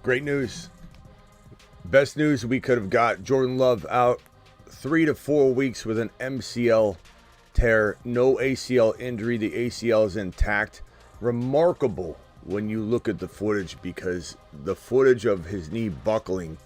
Great news. Best news we could have got. Jordan Love out 3 to 4 weeks with an MCL tear. No ACL injury. The ACL is intact. Remarkable when you look at the footage, because the footage of his knee buckling,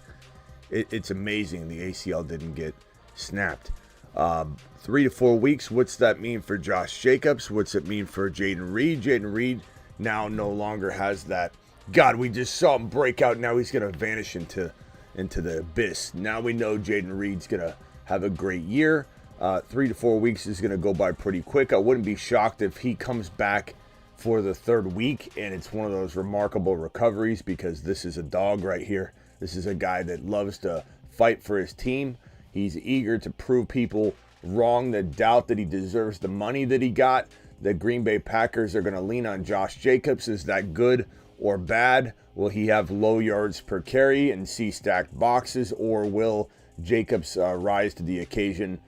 it's amazing the ACL didn't get snapped. 3 to 4 weeks. What's that mean for Josh Jacobs? What's it mean for Jaden Reed? Jaden Reed now no longer has that. God, we just saw him break out. Now he's going to vanish into the abyss. Now we know Jaden Reed's going to have a great year. 3 to 4 weeks is going to go by pretty quick. I wouldn't be shocked if he comes back for the third week and it's one of those remarkable recoveries, because this is a dog right here. This is a guy that loves to fight for his team. He's eager to prove people wrong that doubt that he deserves the money that he got. The Green Bay Packers are going to lean on Josh Jacobs. Is that good or bad? Will he have low yards per carry and see stacked boxes, or will Jacobs rise to the occasion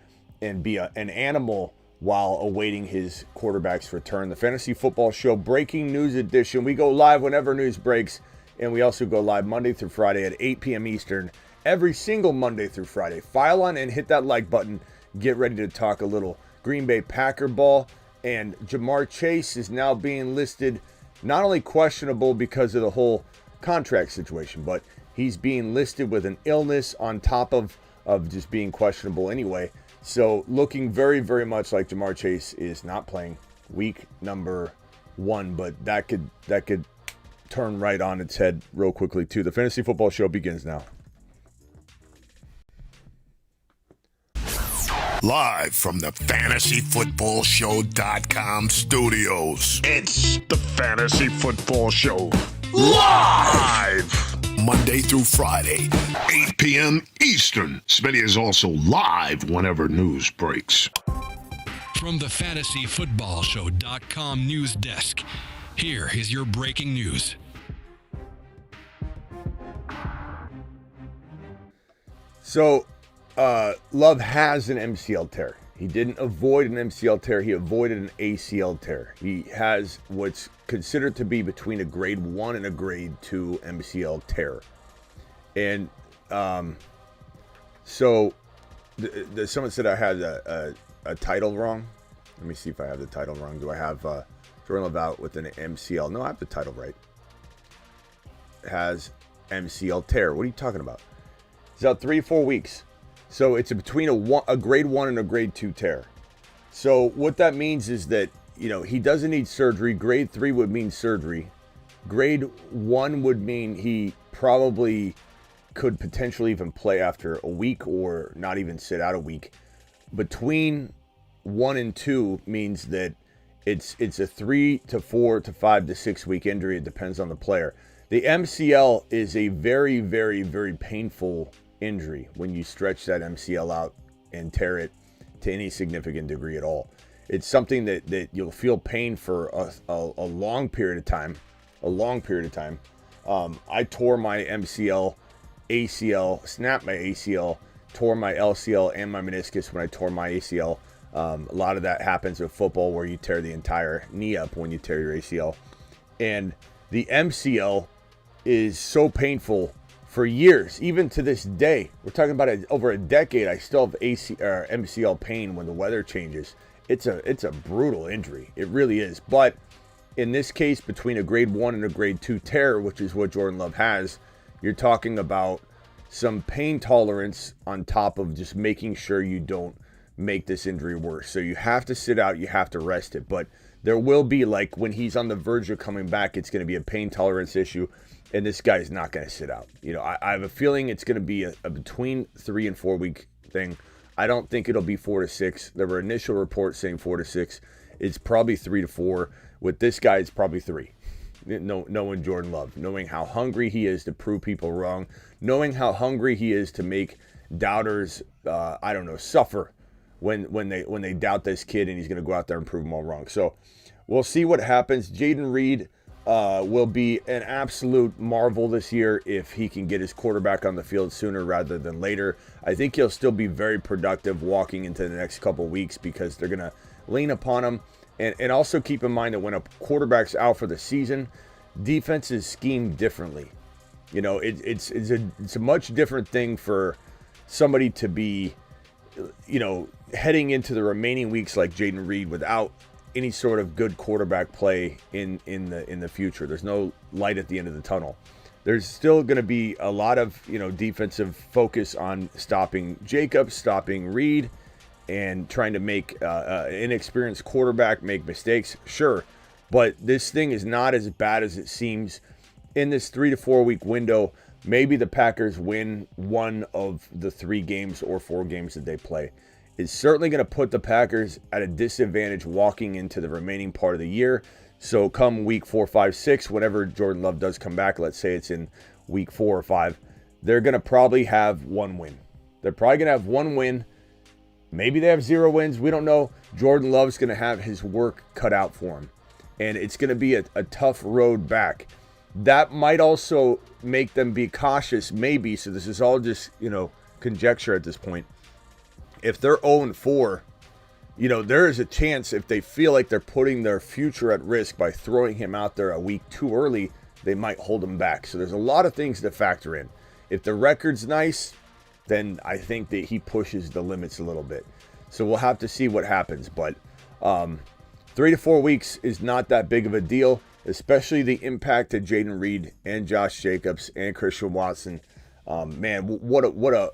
and be an animal while awaiting his quarterback's return? The Fantasy Football Show Breaking News Edition. We go live whenever news breaks, and we also go live Monday through Friday at 8 p.m. Eastern, every single Monday through Friday. File on and hit that like button. Get ready to talk a little Green Bay Packer ball. And Jamar Chase is now being listed not only questionable because of the whole contract situation, but he's being listed with an illness on top of just being questionable anyway. So looking very, very much like Jamar Chase is not playing week number 1, but that could turn right on its head real quickly too. The Fantasy Football Show begins now. Live from the FantasyFootballShow.com studios. It's the Fantasy Football Show. Live! Monday through Friday, 8 p.m. Eastern. Smitty is also live whenever news breaks. From the FantasyFootballShow.com news desk, here is your breaking news. So, Love has an MCL tear. He didn't avoid an MCL tear. He avoided an ACL tear. He has what's considered to be between a grade 1 and a grade 2 MCL tear. And so someone said I had a title wrong. Let me see if I have the title wrong. Do I have Jordan Love out with an MCL? No, I have the title right. Has MCL tear. What are you talking about? He's out 3 to 4 weeks. So it's between a grade 1 and a grade 2 tear. So what that means is that, he doesn't need surgery. Grade 3 would mean surgery. Grade 1 would mean he probably could potentially even play after a week or not even sit out a week. Between 1 and 2 means that it's a 3 to 4 to 5 to 6 week injury. It depends on the player. The MCL is a very, very, very painful injury when you stretch that MCL out and tear it to any significant degree at all. It's something that you'll feel pain for a long period of time. I tore my MCL, ACL, snapped my ACL, tore my LCL and my meniscus when I tore my ACL. A lot of that happens with football, where you tear the entire knee up when you tear your ACL. And the MCL is so painful for years, even to this day. We're talking about over a decade. I still have MCL pain when the weather changes. It's a brutal injury. It really is. But in this case, between a grade 1 and a grade 2 tear, which is what Jordan Love has, you're talking about some pain tolerance on top of just making sure you don't make this injury worse. So you have to sit out, you have to rest it. But there will be, like when he's on the verge of coming back, it's going to be a pain tolerance issue. And this guy's not going to sit out. I have a feeling it's going to be a between 3 and 4 week thing. I don't think it'll be 4 to 6. There were initial reports saying 4 to 6. It's probably 3 to 4. With this guy, it's probably 3. Knowing Jordan Love, knowing how hungry he is to prove people wrong, knowing how hungry he is to make doubters, suffer when they doubt this kid, and he's going to go out there and prove them all wrong. So we'll see what happens. Jaden Reed will be an absolute marvel this year if he can get his quarterback on the field sooner rather than later. I think he'll still be very productive walking into the next couple weeks, because they're going to lean upon him. And also keep in mind that when a quarterback's out for the season, defenses scheme differently. It's a much different thing for somebody to be, heading into the remaining weeks like Jaden Reed without any sort of good quarterback play in the future. There's no light at the end of the tunnel. There's still going to be a lot of, defensive focus on stopping Jacobs, stopping Reed, and trying to make an inexperienced quarterback make mistakes. Sure, but this thing is not as bad as it seems. In this 3 to 4 week window, maybe the Packers win one of the 3 games or 4 games that they play. It's certainly going to put the Packers at a disadvantage walking into the remaining part of the year. So come week 4, 5, 6, whenever Jordan Love does come back, let's say it's in week 4 or 5, they're going to probably have 1 win. They're probably going to have 1 win. Maybe they have 0 wins. We don't know. Jordan Love's going to have his work cut out for him. And it's going to be a tough road back. That might also make them be cautious, maybe. So this is all just, conjecture at this point. If they're 0-4, there is a chance if they feel like they're putting their future at risk by throwing him out there a week too early, they might hold him back. So there's a lot of things to factor in. If the record's nice, then I think that he pushes the limits a little bit. So we'll have to see what happens. But 3 to 4 weeks is not that big of a deal, especially the impact to Jaden Reed and Josh Jacobs and Christian Watson. Man, what a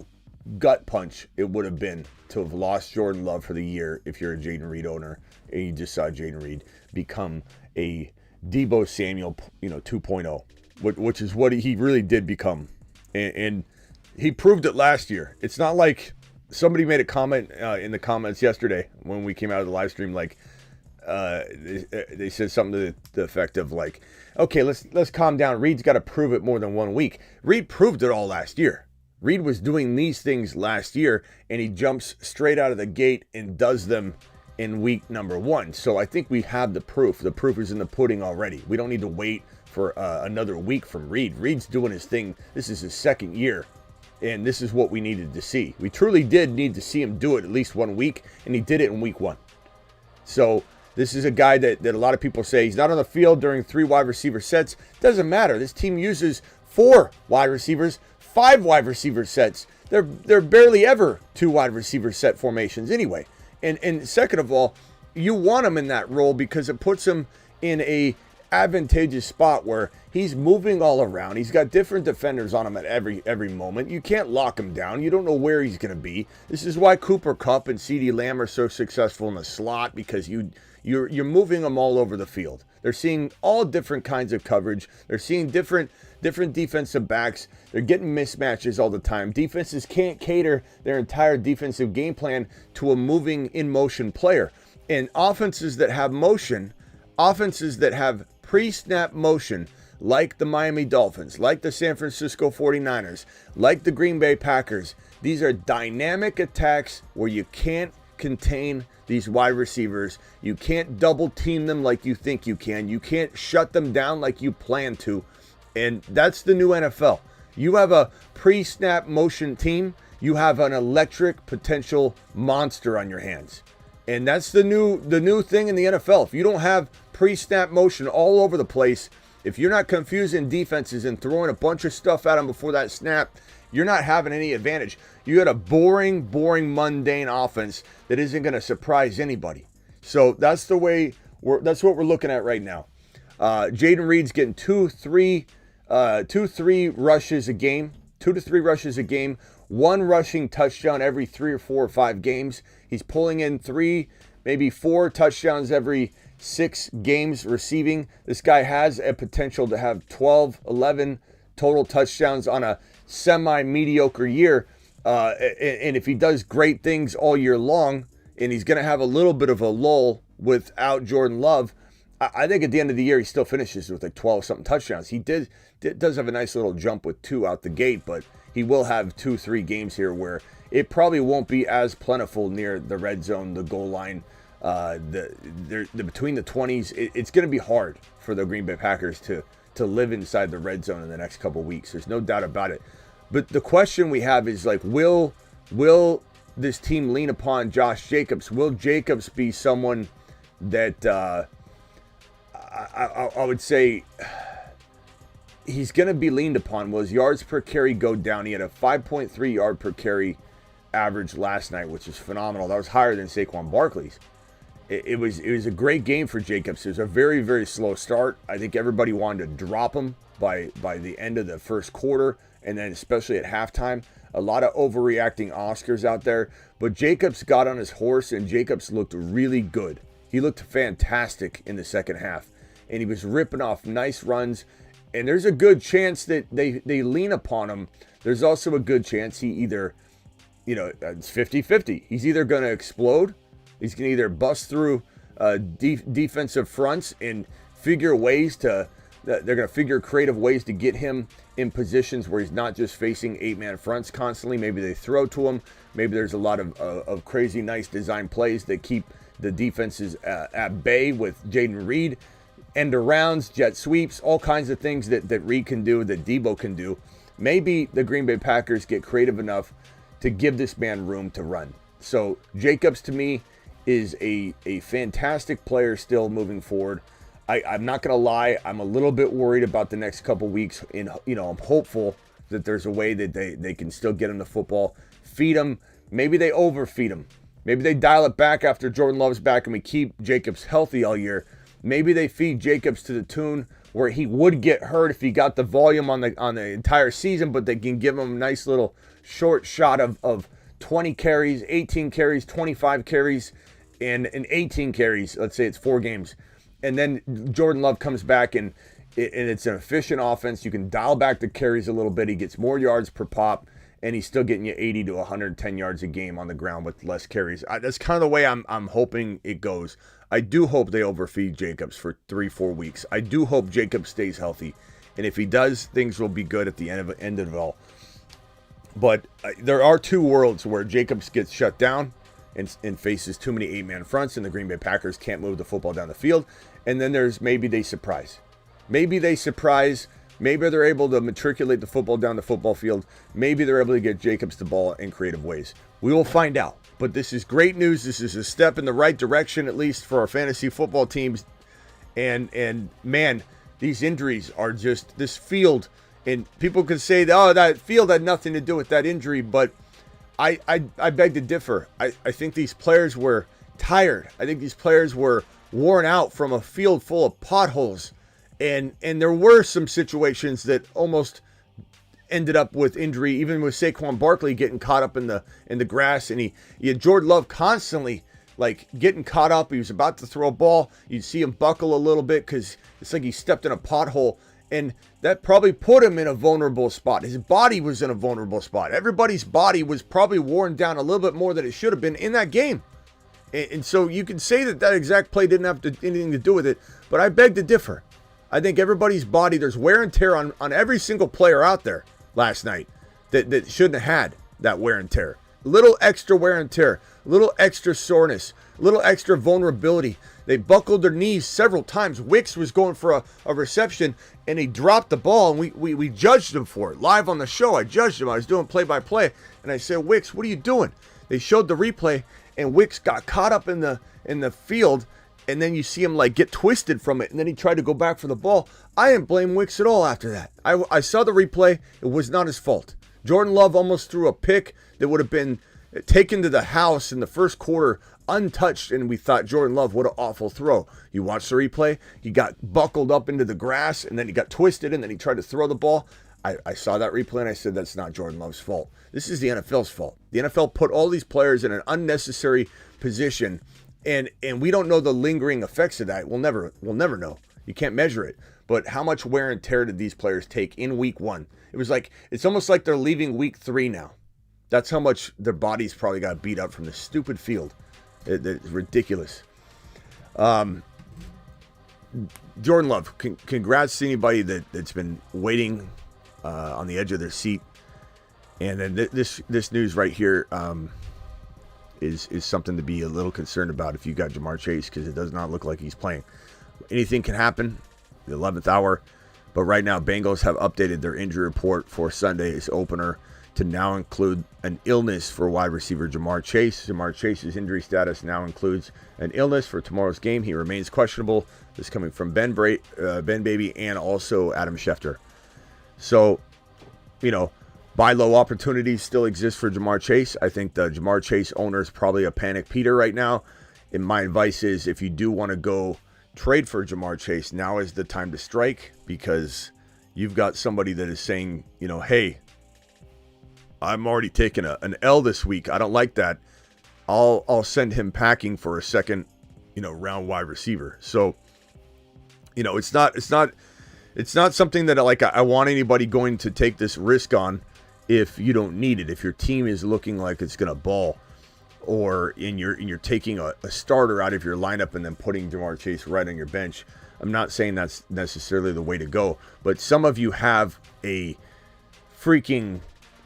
gut punch it would have been to have lost Jordan Love for the year if you're a Jaden Reed owner and you just saw Jaden Reed become a Deebo Samuel, 2.0, which is what he really did become. And he proved it last year. It's not like somebody made a comment in the comments yesterday when we came out of the live stream, like they said something to the effect of like, okay, let's calm down. Reed's got to prove it more than 1 week. Reed proved it all last year. Reed was doing these things last year, and he jumps straight out of the gate and does them in week number 1. So I think we have the proof. The proof is in the pudding already. We don't need to wait for another week from Reed. Reed's doing his thing. This is his 2nd year, and this is what we needed to see. We truly did need to see him do it at least 1 week, and he did it in week 1. So this is a guy that a lot of people say he's not on the field during 3 wide receiver sets. Doesn't matter. This team uses 4 wide receivers, 5 wide receiver sets. They're barely ever 2 wide receiver set formations anyway. And second of all, you want him in that role because it puts him in a advantageous spot where he's moving all around. He's got different defenders on him at every moment. You can't lock him down. You don't know where he's going to be. This is why Cooper Kupp and CeeDee Lamb are so successful in the slot, because you're moving them all over the field. They're seeing all different kinds of coverage. They're seeing different defensive backs. They're getting mismatches all the time. Defenses can't cater their entire defensive game plan to a moving in motion player. And offenses that have motion, offenses that have pre-snap motion, like the Miami Dolphins, like the San Francisco 49ers, like the Green Bay Packers, these are dynamic attacks where you can't contain these wide receivers. You can't double team them like you think you can. You can't shut them down like you plan to. And that's the new NFL. You have a pre-snap motion team. You have an electric potential monster on your hands. And that's the new thing in the NFL. If you don't have pre-snap motion all over the place, if you're not confusing defenses and throwing a bunch of stuff at them before that snap, you're not having any advantage. You got a boring, mundane offense that isn't going to surprise anybody. So that's the way that's what we're looking at right now. Jaden Reed's getting 2-3 rushes a game, 2 to 3 rushes a game, 1 rushing touchdown every 3 or 4 or 5 games. He's pulling in 3, maybe 4 touchdowns every 6 games receiving. This guy has a potential to have 12, 11 total touchdowns on a semi-mediocre year. And if he does great things all year long, and he's going to have a little bit of a lull without Jordan Love, I think at the end of the year he still finishes with like 12-something touchdowns. He does have a nice little jump with 2 out the gate, but he will have 2-3 games here where it probably won't be as plentiful near the red zone, the goal line, between the 20s. It's going to be hard for the Green Bay Packers to live inside the red zone in the next couple weeks. There's no doubt about it. But the question we have is like, will this team lean upon Josh Jacobs? Will Jacobs be someone that I would say he's going to be leaned upon. Will his yards per carry go down? He had a 5.3 yard per carry average last night, which is phenomenal. That was higher than Saquon Barkley's. It was a great game for Jacobs. It was a very, very slow start. I think everybody wanted to drop him by the end of the first quarter, and then especially at halftime. A lot of overreacting Oscars out there. But Jacobs got on his horse, and Jacobs looked really good. He looked fantastic in the second half, and he was ripping off nice runs. And there's a good chance that they lean upon him. There's also a good chance he either, it's 50-50. He's either going to explode. He's going to either bust through defensive fronts and figure ways to, they're going to figure creative ways to get him in positions where he's not just facing 8-man fronts constantly. Maybe they throw to him. Maybe there's a lot of crazy, nice design plays that keep the defenses at bay with Jaden Reed. End arounds, jet sweeps, all kinds of things that Reed can do, that Debo can do. Maybe the Green Bay Packers get creative enough to give this man room to run. So Jacobs, to me, is a fantastic player still moving forward. I'm not going to lie. I'm a little bit worried about the next couple weeks. I'm hopeful that there's a way that they can still get him the football, feed him. Maybe they overfeed him. Maybe they dial it back after Jordan Love's back and we keep Jacobs healthy all year. Maybe they feed Jacobs to the tune where he would get hurt if he got the volume on the entire season, but they can give him a nice little short shot of 20 carries, 18 carries, 25 carries, and 18 carries. Let's say it's 4 games. And then Jordan Love comes back and it's an efficient offense. You can dial back the carries a little bit. He gets more yards per pop, and he's still getting you 80 to 110 yards a game on the ground with less carries. That's kind of the way I'm hoping it goes. I do hope they overfeed Jacobs for 3-4 weeks. I do hope Jacobs stays healthy. And if he does, things will be good at the end of it all. But there are 2 worlds where Jacobs gets shut down and faces too many 8-man fronts, and the Green Bay Packers can't move the football down the field. And then there's maybe they surprise. Maybe they're able to matriculate the football down the football field. Maybe they're able to get Jacobs the ball in creative ways. We will find out. But this is great news. This is a step in the right direction, at least for our fantasy football teams. And man, these injuries are just this field. And people can say, that field had nothing to do with that injury. But I beg to differ. I think these players were tired. I think these players were worn out from a field full of potholes. And there were some situations that almost ended up with injury, even with Saquon Barkley getting caught up in the grass, and he had Jordan Love constantly getting caught up. He was about to throw a ball. You'd see him buckle a little bit because it's like he stepped in a pothole, and that probably put him in a vulnerable spot. His body was in a vulnerable spot. Everybody's body was probably worn down a little bit more than it should have been in that game. And so you can say that exact play didn't have anything to do with it, but I beg to differ. I think everybody's body, there's wear and tear on every single player out there last night that shouldn't have had that wear and tear. A little extra wear and tear, a little extra soreness, a little extra vulnerability. They buckled their knees several times. Wicks was going for a reception, and he dropped the ball, and we judged him for it. Live on the show, I judged him. I was doing play-by-play, and I said, Wicks, what are you doing? They showed the replay, and Wicks got caught up in the field, and then you see him get twisted from it, and then he tried to go back for the ball. I didn't blame Wicks at all after that. I saw the replay. It was not his fault. Jordan Love almost threw a pick that would have been taken to the house in the first quarter untouched, and we thought, Jordan Love, what an awful throw. You watch the replay, he got buckled up into the grass, and then he got twisted, and then he tried to throw the ball. I saw that replay, and I said, that's not Jordan Love's fault. This is the NFL's fault. The NFL put all these players in an unnecessary position, and we don't know the lingering effects of that. We'll never know. You can't measure it. But how much wear and tear did these players take in week 1? It's almost like they're leaving week 3 now. That's how much their bodies probably got beat up from this stupid field. It's ridiculous. Jordan Love, congrats to anybody that's been waiting on the edge of their seat. And then this news right here is something to be a little concerned about if you got Jamar Chase, because it does not look like he's playing. Anything can happen, the 11th hour. But right now, Bengals have updated their injury report for Sunday's opener to now include an illness for wide receiver Jamar Chase. Jamar Chase's injury status now includes an illness for tomorrow's game. He remains questionable. This coming from Ben Baby and also Adam Schefter. So, buy low opportunities still exist for Jamar Chase. I think the Jamar Chase owner is probably a panic Peter right now. And my advice is, if you do want to go trade for Jamar Chase, now is the time to strike, because you've got somebody that is saying, hey, I'm already taking an L this week. I don't like that. I'll send him packing for a second, round wide receiver. So, it's not something that I want anybody going to take this risk on if you don't need it. If your team is looking like it's going to ball, or you're taking a starter out of your lineup and then putting Jamar Chase right on your bench. I'm not saying that's necessarily the way to go, but some of you have a freaking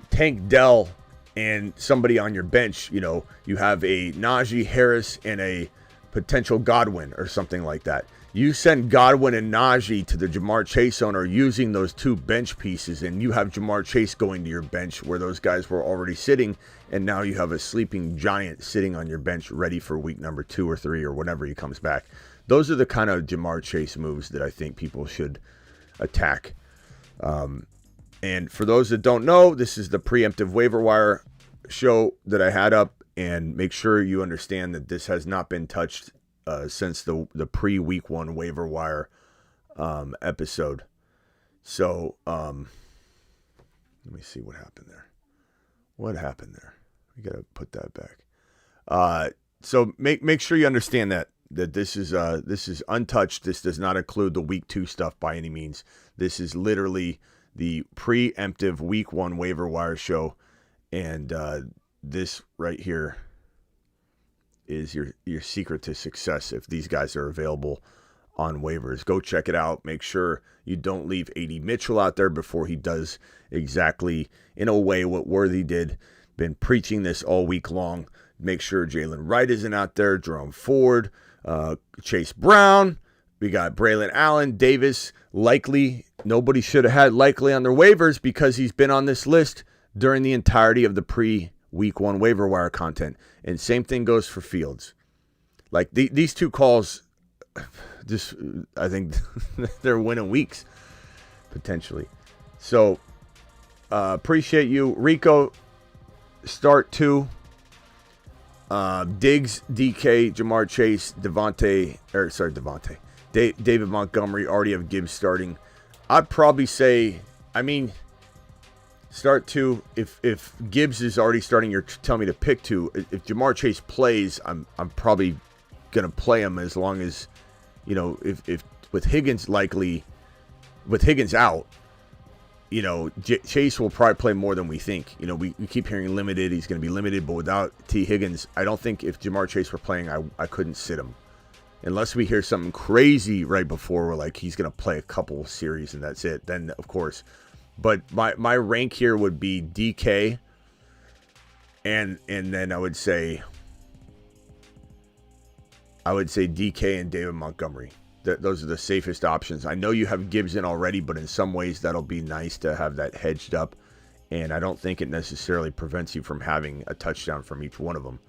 Tank Dell and somebody on your bench. You have a Najee Harris and a potential Godwin or something like that. You send Godwin and Najee to the Jamar Chase owner using those two bench pieces, and you have Jamar Chase going to your bench where those guys were already sitting, and now you have a sleeping giant sitting on your bench ready for week number 2 or 3 or whenever he comes back. Those are the kind of Jamar Chase moves that I think people should attack. And for those that don't know, this is the preemptive waiver wire show that I had up, and make sure you understand that this has not been touched since the pre-week 1 waiver wire episode. So let me see what happened there. We got to put that back. So make sure you understand that this is untouched. This does not include the week 2 stuff by any means. This is literally the preemptive week 1 waiver wire show, and this right here is your secret to success if these guys are available on waivers. Go check it out. Make sure you don't leave A.D. Mitchell out there before he does exactly, in a way, what Worthy did. Been preaching this all week long. Make sure Jalen Wright isn't out there. Jerome Ford, Chase Brown. We got Braylon Allen, Davis, Likely. Nobody should have had Likely on their waivers because he's been on this list during the entirety of the pre-week 1 waiver wire content. And same thing goes for Fields. Like these two calls, just I think they're winning weeks potentially. So appreciate you, Rico. Start 2. Diggs, DK, Jamar Chase, David Montgomery. Already have Gibbs starting. I'd probably say, start 2. If Gibbs is already starting, you're telling me to pick 2. If Jamar Chase plays, I'm probably gonna play him as long as, if with Higgins out, Chase will probably play more than we think. We keep hearing limited. He's going to be limited, but without T. Higgins, I don't think if Jamar Chase were playing, I couldn't sit him. Unless we hear something crazy right before, we're like, he's going to play a couple series and that's it. Then, of course. But my rank here would be DK, and then I would say DK and David Montgomery. Those are the safest options. I know you have Gibbs in already, but in some ways that'll be nice to have that hedged up. And I don't think it necessarily prevents you from having a touchdown from each one of them.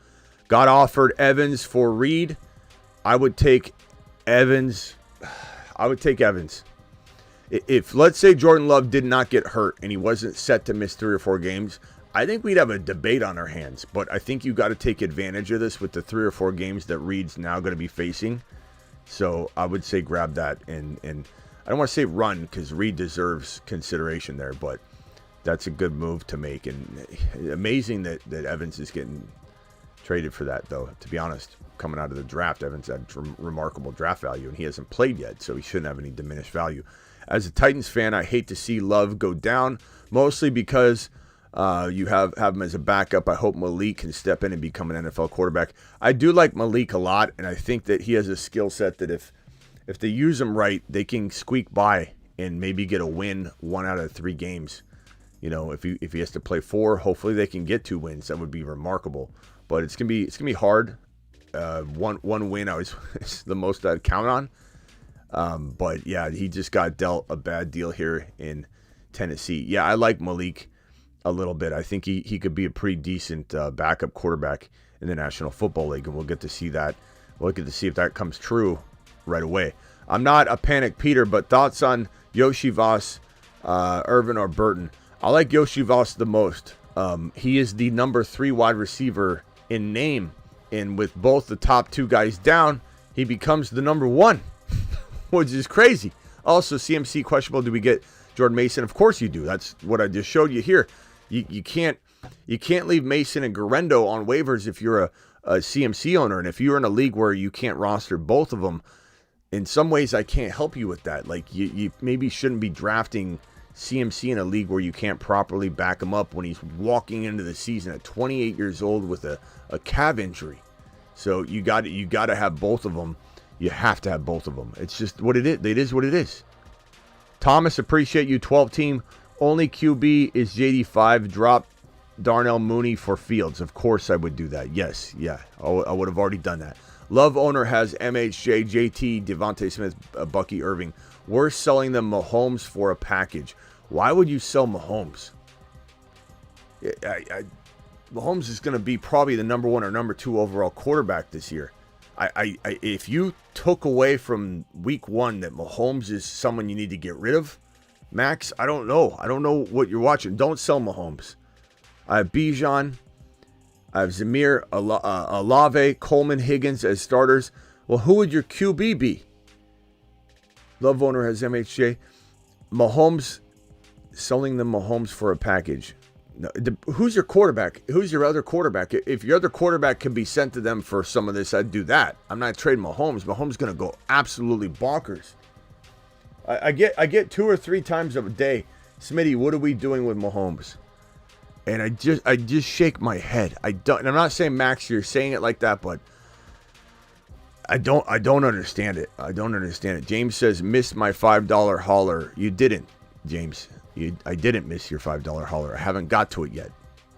Got offered Evans for Reed. I would take Evans. If let's say Jordan Love did not get hurt and he wasn't set to miss 3 or 4 games, I think we'd have a debate on our hands. But I think you got to take advantage of this with the 3 or 4 games that Reed's now going to be facing. So I would say grab that, and I don't want to say run because Reed deserves consideration there, but that's a good move to make. And amazing that Evans is getting traded for that, though. To be honest, coming out of the draft, Evans had remarkable draft value, and he hasn't played yet, so he shouldn't have any diminished value. As a Titans fan, I hate to see Love go down, mostly because you have him as a backup. I hope Malik can step in and become an NFL quarterback. I do like Malik a lot, and I think that he has a skill set that if they use him right, they can squeak by and maybe get a win 1 out of 3 games. If he has to play 4, hopefully they can get 2 wins. That would be remarkable. But it's gonna be hard. One win is the most I'd count on. But yeah, he just got dealt a bad deal here in Tennessee. Yeah, I like Malik a little bit. I think he could be a pretty decent backup quarterback in the National Football League, and we'll get to see that. We'll get to see if that comes true right away. I'm not a panic Peter, but thoughts on Yoshi Voss Irvin or Burton. I like Yoshi Voss the most. He is the number 3 wide receiver in name. And with both the top 2 guys down, he becomes the number 1, which is crazy. Also, CMC questionable. Do we get Jordan Mason? Of course you do. That's what I just showed you here. You can't leave Mason and Garendo on waivers if you're a CMC owner. And if you're in a league where you can't roster both of them, in some ways I can't help you with that. Like you maybe shouldn't be drafting CMC in a league where you can't properly back him up when he's walking into the season at 28 years old with a calf injury. So you got to have both of them. You have to have both of them. It's just what it is. It is what it is. Thomas, appreciate you. 12 team. Only QB is JD5. Drop Darnell Mooney for Fields. Of course I would do that. Yes. Yeah. I would have already done that. Love owner has MHJ, JT, Devontae Smith, Bucky Irving. We're selling them Mahomes for a package. Why would you sell Mahomes? Mahomes is going to be probably the number 1 or number 2 overall quarterback this year. If you took away from week 1 that Mahomes is someone you need to get rid of, Max, I don't know. I don't know what you're watching. Don't sell Mahomes. I have Bijan. I have Zamir, Olave, Coleman, Higgins as starters. Well, who would your QB be? Love owner has MHJ. Mahomes, selling them Mahomes for a package. No, who's your quarterback? Who's your other quarterback? If your other quarterback can be sent to them for some of this, I'd do that. I'm not trading Mahomes. Mahomes going to go absolutely bonkers. I get 2 or 3 times a day, Smitty, what are we doing with Mahomes? And I just shake my head. And I'm not saying Max, you're saying it like that, but I don't understand it. I don't understand it. James says, missed my $5 hauler. You didn't, James. I didn't miss your $5 hauler. I haven't got to it yet.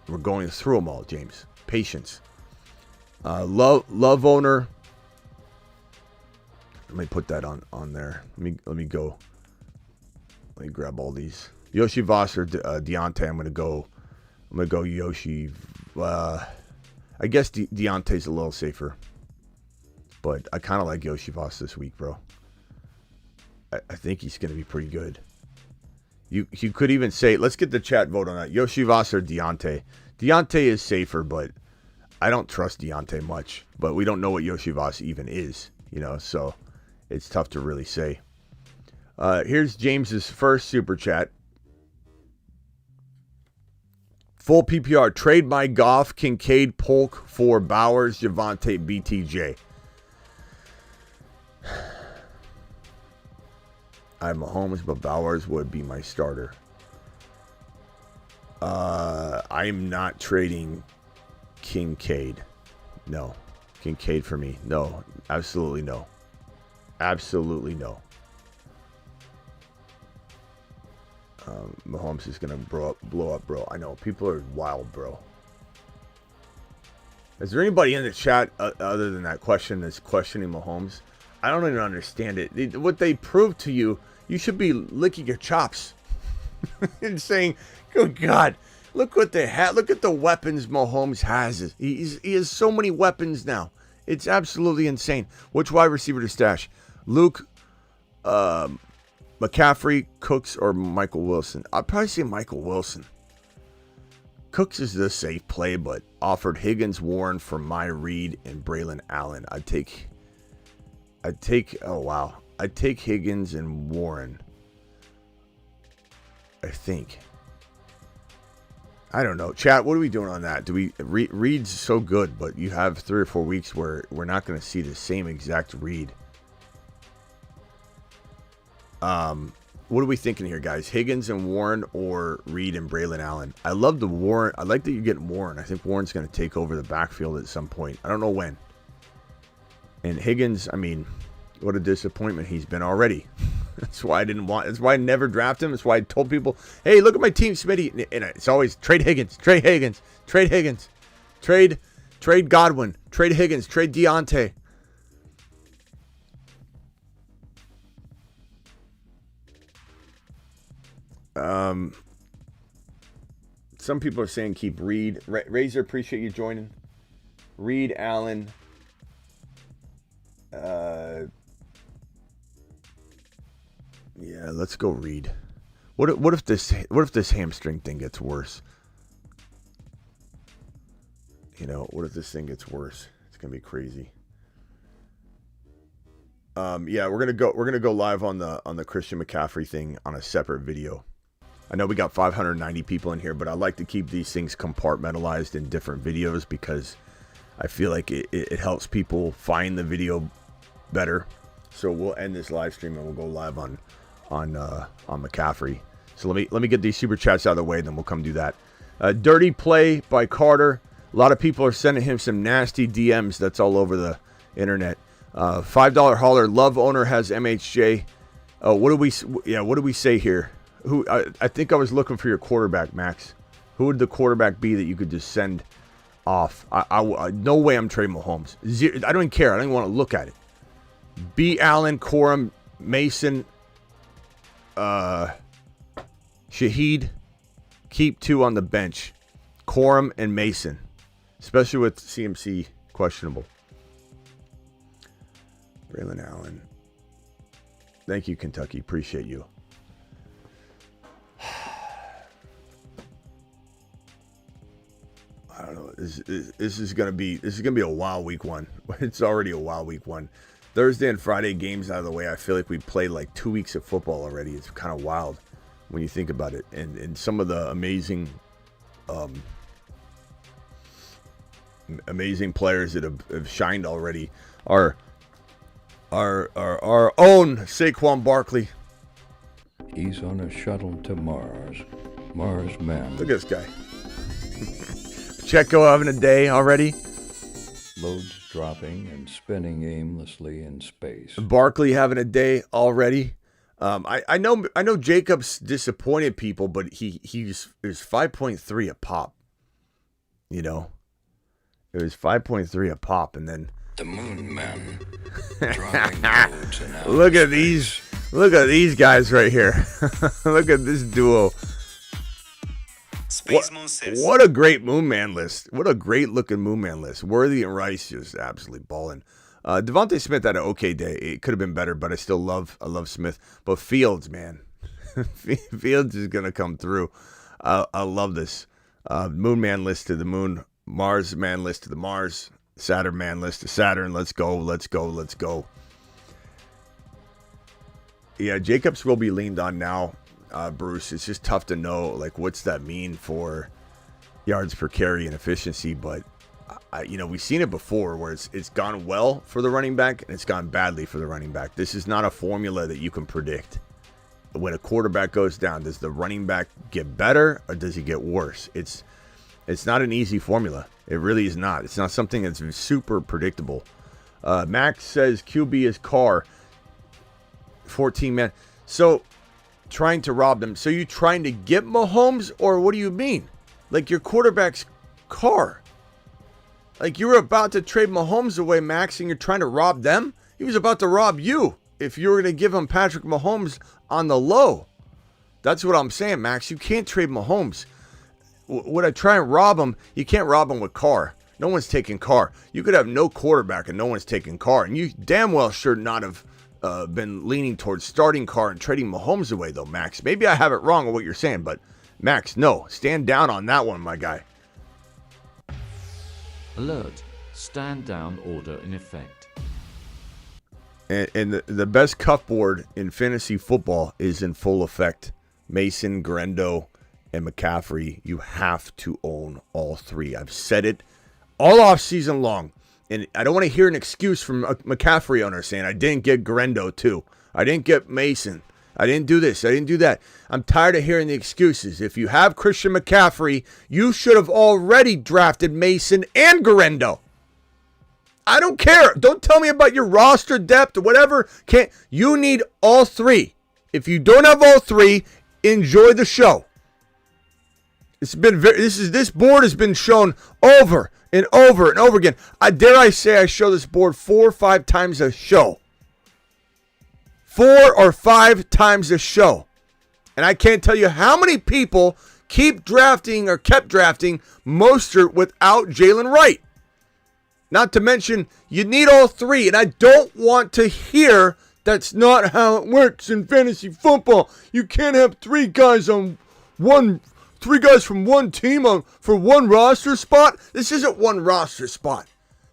We're going through them all, James. Patience. Love owner. Let me put that on there. Let me go. Let me grab all these. Yoshi Voss or Deontay. I'm gonna go Yoshi. I guess Deontay's a little safer, but I kind of like Yoshi Voss this week, bro. I think he's gonna be pretty good. You could even say, let's get the chat vote on that. Yoshi Voss or Deontay. Deontay is safer, but I don't trust Deontay much. But we don't know what Yoshi Voss even is, so it's tough to really say. Here's James's first super chat. Full PPR. Trade my Goff, Kincaid, Polk for Bowers, Javonte, BTJ. I have Mahomes, but Bowers would be my starter. I'm not trading Kincaid. No. Kincaid for me. No. Absolutely no. Absolutely no. Mahomes is going to blow up, bro. I know. People are wild, bro. Is there anybody in the chat other than that question that's questioning Mahomes? I don't even understand it. What they prove to you, you should be licking your chops and saying, good God, look what they have. Look at the weapons Mahomes has. He has so many weapons now. It's absolutely insane. Which wide receiver to stash? Luke, McCaffrey, Cooks, or Michael Wilson? I'd probably say Michael Wilson. Cooks is the safe play, but offered Higgins, Warren for my Reed and Braylon Allen. I'd take Higgins and Warren. I think. I don't know. Chat, what are we doing on that? Do we Reed's so good, but you have 3 or 4 weeks where we're not going to see the same exact Reed. What are we thinking here, guys? Higgins and Warren or Reed and Braylon Allen? I love the Warren. I like that you're getting Warren. I think Warren's going to take over the backfield at some point. I don't know when. And Higgins, I mean, what a disappointment he's been already. That's why I never drafted him. That's why I told people, hey, look at my team, Smitty. And it's always trade Higgins, trade Higgins, trade Higgins, trade Godwin, trade Higgins, trade Deontay. Some people are saying keep Reed. Razor, appreciate you joining. Reed, Allen. Yeah, let's go Reed. What if this hamstring thing gets worse? You know, what if this thing gets worse? It's gonna be crazy. Yeah, we're gonna go live on the Christian McCaffrey thing on a separate video. I know we got 590 people in here, but I like to keep these things compartmentalized in different videos because I feel like it helps people find the video better. So we'll end this live stream and we'll go live on McCaffrey. So let me get these super chats out of the way, then we'll come do that. Dirty play by Carter. A lot of people are sending him some nasty DMs. That's all over the internet. $5 hauler. Love owner has MHJ. What do we say here? I think I was looking for your quarterback, Max. Who would the quarterback be that you could just send off? No way I'm trading Mahomes. I don't even care. I don't even want to look at it. B. Allen, Corum, Mason, Shaheed. Keep 2 on the bench. Corum and Mason. Especially with CMC questionable. Braylon Allen. Thank you, Kentucky. Appreciate you. I don't know. This is gonna be a wild week 1. It's already a wild week 1. Thursday and Friday games out of the way. I feel like we played like 2 weeks of football already. It's kind of wild when you think about it. And some of the amazing players that have shined already are our own Saquon Barkley. He's on a shuttle to Mars. Mars man. Look at this guy. Checo having a day already. Loads dropping and spinning aimlessly in space. Barkley having a day already. I know Jacobs disappointed people, but it was 5.3 a pop. You know, it was 5.3 a pop, and then the Moon Man. Dropping loads in outer look at space. Look at these guys right here. Look at this duo. What a great Moon Man list. What a great looking Moon Man list. Worthy and Rice just absolutely balling. Devontae Smith had an okay day. It could have been better, but I love Smith. But Fields, man. Fields is going to come through. I love this. Moon Man list to the moon. Mars Man list to the Mars. Saturn Man list to Saturn. Let's go. Yeah, Jacobs will be leaned on now. Bruce, it's just tough to know, like, what's that mean for yards per carry and efficiency, but we've seen it before where it's gone well for the running back and it's gone badly for the running back. This is not a formula that you can predict. When a quarterback goes down, does the running back get better or does he get worse? It's not an easy formula. It really is not. It's not something that's super predictable. Max says QB is Carr. 14 man. So trying to rob them. So you trying to get Mahomes, or what do you mean? Like your quarterback's Carr. Like you were about to trade Mahomes away, Max, and you're trying to rob them? He was about to rob you if you were going to give him Patrick Mahomes on the low. That's what I'm saying, Max. You can't trade Mahomes. Would I try and rob him? You can't rob him with Carr. No one's taking Carr. You could have no quarterback and no one's taking Carr. And you damn well should not have been leaning towards starting Carr and trading Mahomes away, though, Max. Maybe I have it wrong on what you're saying, but Max, no. Stand down on that one, my guy. Alert. Stand down order in effect. And the best cuff board in fantasy football is in full effect. Mason, Grendo, and McCaffrey. You have to own all three. I've said it all off season long. And I don't want to hear an excuse from a McCaffrey owner saying, I didn't get Grendo too. I didn't get Mason. I didn't do this. I didn't do that. I'm tired of hearing the excuses. If you have Christian McCaffrey, you should have already drafted Mason and Grendo. I don't care. Don't tell me about your roster depth or whatever. You need all three. If you don't have all three, enjoy the show. This board has been shown over and over and over again. Dare I say I show this board 4 or 5 times a show. 4 or 5 times a show. And I can't tell you how many people kept drafting Mostert without Jalen Wright. Not to mention, you need all three. And I don't want to hear That's not how it works in fantasy football. You can't have three guys from one team for one roster spot. This isn't one roster spot.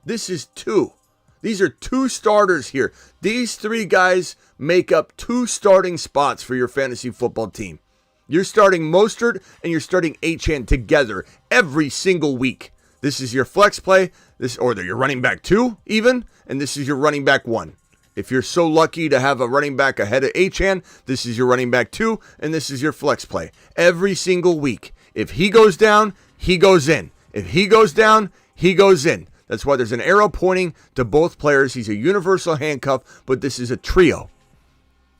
This is two. These are two starters here. These three guys make up two starting spots for your fantasy football team. You're starting Mostert and you're starting Achane together every single week. This is your flex play, or your running back 2 even, and this is your running back 1. If you're so lucky to have a running back ahead of Achane, this is your running back 2, and this is your flex play every single week. If he goes down, he goes in. If he goes down, he goes in. That's why there's an arrow pointing to both players. He's a universal handcuff, but this is a trio.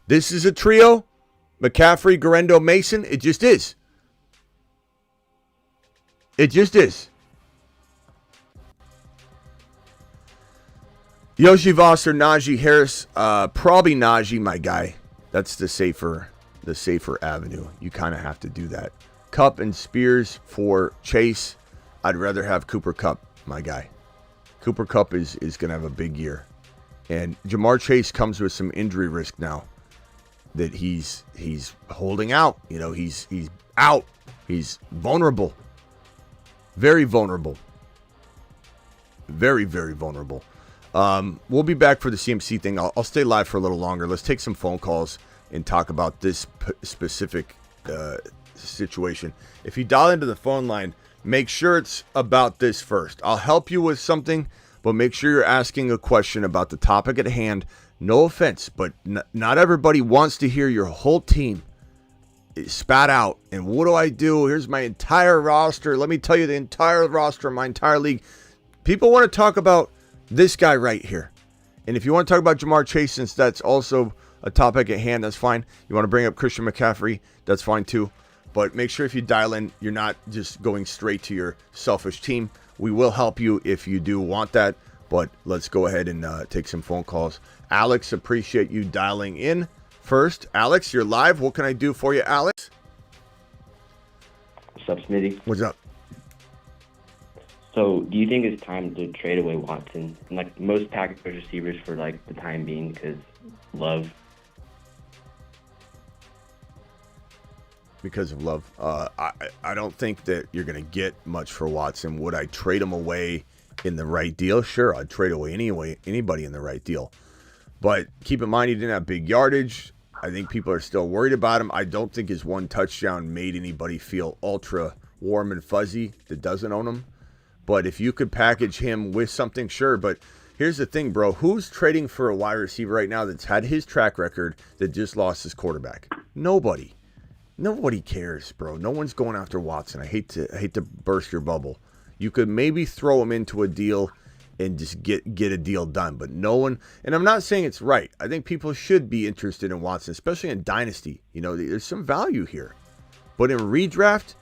This is a trio. McCaffrey, Garendo, Mason. It just is. It just is. Yoshi Voss or Najee Harris. Probably Najee, my guy. That's the safer avenue. You kind of have to do that. Kupp and Spears for Chase. I'd rather have Cooper Kupp, my guy. Cooper Kupp is going to have a big year. And Jamar Chase comes with some injury risk now that he's holding out. You know, he's out. He's vulnerable. Very vulnerable. Very, very vulnerable. We'll be back for the CMC thing. I'll stay live for a little longer. Let's take some phone calls and talk about this specific situation. If you dial into the phone line, make sure it's about this first. I'll help you with something, but make sure you're asking a question about the topic at hand. No offense, but not everybody wants to hear your whole team spat out. And what do I do? Here's my entire roster. Let me tell you the entire roster of my entire league. People want to talk about this guy right here. And if you want to talk about Jamar Chase, since that's also a topic at hand, that's fine. You want to bring up Christian McCaffrey, that's fine too. But make sure if you dial in, you're not just going straight to your selfish team. We will help you if you do want that. But let's go ahead and take some phone calls. Alex, appreciate you dialing in first. Alex, you're live. What can I do for you, Alex? What's up, Smitty? What's up? So, do you think it's time to trade away Watson? Like most Packers receivers for like the time being, because Love. Because of Love. I don't think that you're going to get much for Watson. Would I trade him away in the right deal? Sure, I'd trade away anybody in the right deal. But keep in mind, he didn't have big yardage. I think people are still worried about him. I don't think his one touchdown made anybody feel ultra warm and fuzzy that doesn't own him. But if you could package him with something, sure. But here's the thing, bro. Who's trading for a wide receiver right now that's had his track record that just lost his quarterback? Nobody. Nobody cares, bro. No one's going after Watson. I hate to burst your bubble. You could maybe throw him into a deal and just get a deal done. But no one, and I'm not saying it's right. I think people should be interested in Watson, especially in Dynasty. You know, there's some value here. But in redraft,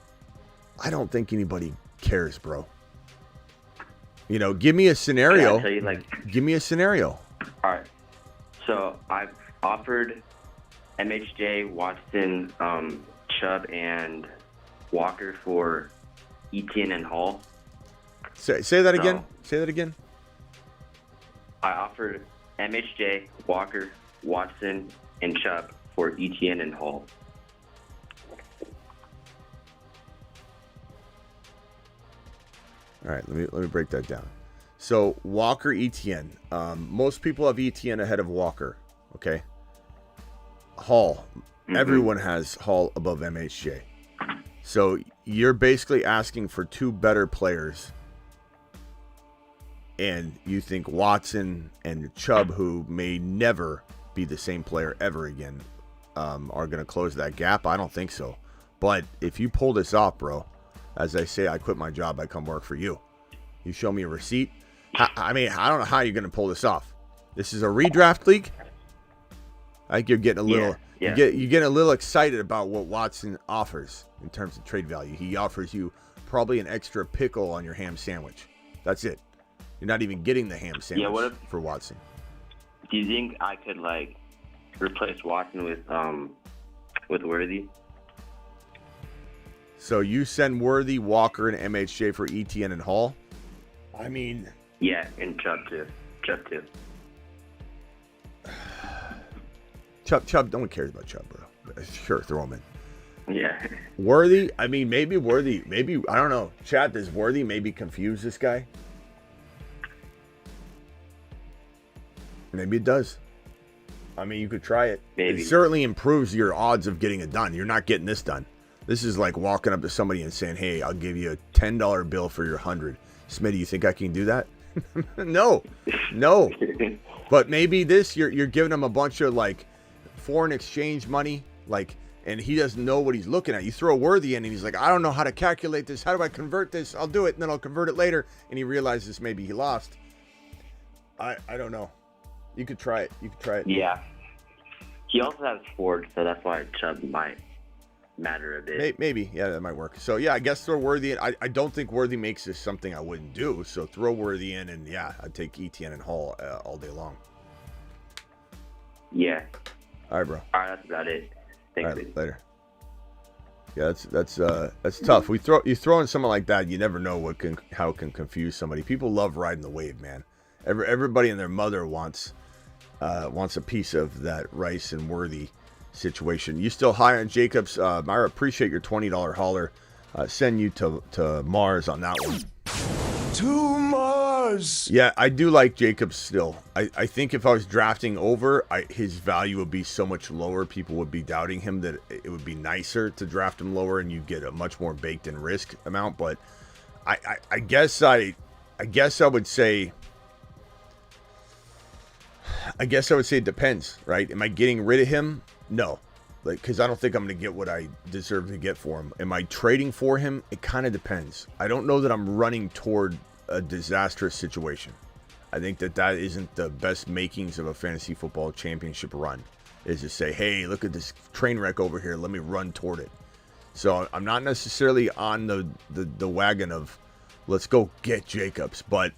I don't think anybody cares, bro. You know, give me a scenario. Can I tell you, give me a scenario. All right. So I've offered MHJ, Watson, Chubb, and Walker for Etienne and Hall. Say that again. Say that again. I offered MHJ, Walker, Watson, and Chubb for Etienne and Hall. All right, let me break that down. So Walker, Etienne. Most people have Etienne ahead of Walker. Okay. Hall. Mm-hmm. Everyone has Hall above MHJ. So you're basically asking for two better players. And you think Watson and Chubb, who may never be the same player ever again, are going to close that gap? I don't think so. But if you pull this off, bro, as I say, I quit my job, I come work for you. You show me a receipt. I mean, I don't know how you're going to pull this off. This is a redraft league. I think you're getting a little, you're getting a little excited about what Watson offers in terms of trade value. He offers you probably an extra pickle on your ham sandwich. That's it. You're not even getting the ham sandwich for Watson. Do you think I could replace Watson with Worthy? So you send Worthy, Walker, and MHJ for Etienne and Hall? I mean... Yeah, and Chubb too. Chubb, no one cares about Chubb, bro. Sure, throw him in. Yeah. Worthy, I mean, maybe Worthy, maybe, I don't know. Chat, does Worthy maybe confuse this guy? Maybe it does. I mean, you could try it. Maybe. It certainly improves your odds of getting it done. You're not getting this done. This is like walking up to somebody and saying, hey, I'll give you a $10 bill for your 100. Smitty, you think I can do that? No. But maybe this, you're giving him a bunch of like foreign exchange money, like, and he doesn't know what he's looking at. You throw Worthy in and he's like, I don't know how to calculate this. How do I convert this? I'll do it and then I'll convert it later. And he realizes maybe he lost. I don't know. You could try it. Yeah. He also has Ford, so that's why Chubb might matter a bit. Maybe. Yeah, that might work. So, yeah, I guess throw Worthy in. I don't think Worthy makes this something I wouldn't do. So throw Worthy in, and, yeah, I'd take Etienne and Hall all day long. Yeah. All right, bro. All right, that's about it. Thanks. All right, later. Yeah, that's tough. You throw in someone like that, you never know how it can confuse somebody. People love riding the wave, man. Everybody and their mother wants a piece of that Rice and Worthy situation. You still high on Jacobs? Myra, appreciate your $20 hauler. Send you to Mars on that one. To Mars. Yeah, I do like Jacobs still. I think if I was drafting over, his value would be so much lower. People would be doubting him that it would be nicer to draft him lower and you get a much more baked-in risk amount. But I guess I would say. It depends, right? Am I getting rid of him? No, because I don't think I'm going to get what I deserve to get for him. Am I trading for him? It kind of depends. I don't know that I'm running toward a disastrous situation. I think that isn't the best makings of a fantasy football championship run, is to say, hey, look at this train wreck over here. Let me run toward it. So I'm not necessarily on the wagon of let's go get Jacobs. But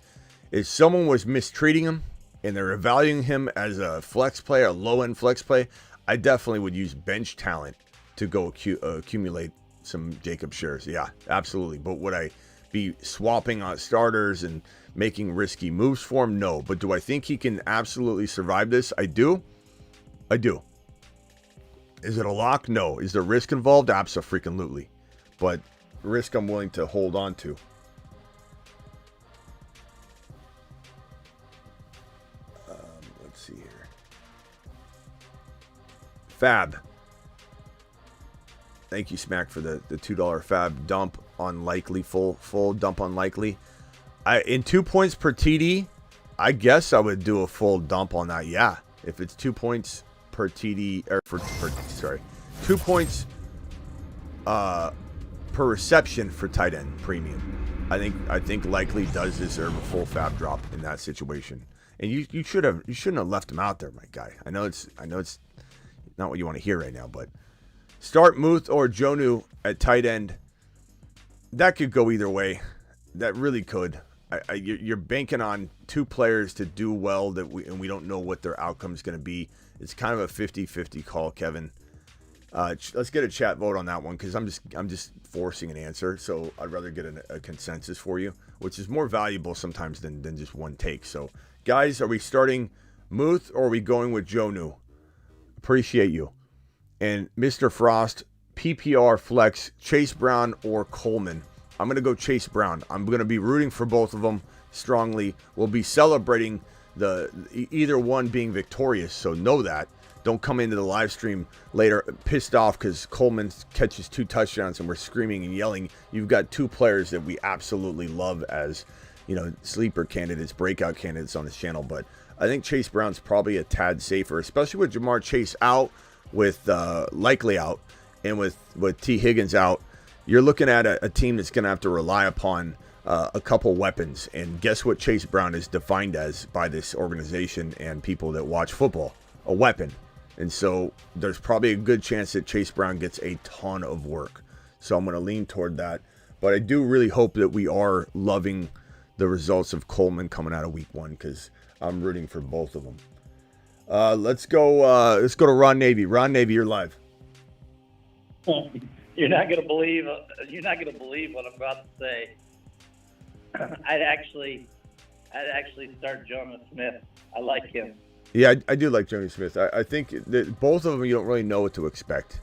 if someone was mistreating him, and they're evaluating him as a flex play, a low-end flex play, I definitely would use bench talent to go accumulate some Jacob shares. Yeah, absolutely. But would I be swapping on starters and making risky moves for him? No. But do I think he can absolutely survive this? I do. Is it a lock? No. Is there risk involved? Abso-freaking-lutely. But risk I'm willing to hold on to. Let's see here. Fab. Thank you, Smack, for the $2 Fab dump. Unlikely, full dump unlikely. In 2 points per TD, I guess I would do a full dump on that. Yeah, if it's 2 points per TD, or 2 points per reception for tight end premium. I think likely does deserve a full Fab drop in that situation. And you shouldn't have left him out there, my guy. I know it's not what you want to hear right now, but start Muth or Jonnu at tight end. That could go either way. That really could. You're banking on two players to do well and we don't know what their outcome is going to be. It's kind of a 50-50 call, Kevin. Let's get a chat vote on that one because I'm just forcing an answer. So I'd rather get a consensus for you, which is more valuable sometimes than just one take. So guys, are we starting Muth or are we going with Jonnu? Appreciate you. And Mr. Frost, PPR flex, Chase Brown or Coleman. I'm going to go Chase Brown. I'm going to be rooting for both of them strongly. We'll be celebrating either one being victorious, so know that. Don't come into the live stream later pissed off because Coleman catches 2 touchdowns and we're screaming and yelling. You've got 2 players that we absolutely love as, sleeper candidates, breakout candidates on this channel. But I think Chase Brown's probably a tad safer, especially with Jamar Chase out, with likely out, and with T. Higgins out. You're looking at a team that's going to have to rely upon a couple weapons. And guess what Chase Brown is defined as by this organization and people that watch football? A weapon. And so there's probably a good chance that Chase Brown gets a ton of work. So I'm going to lean toward that. But I do really hope that we are loving the results of Coleman coming out of week 1 because I'm rooting for both of them. Let's go to Ron Navy. Ron Navy, you're live. You're not gonna believe what I'm about to say. I'd actually start Jonas Smith. I like him. Yeah, I do like Johnny Smith. I think that both of them, you don't really know what to expect.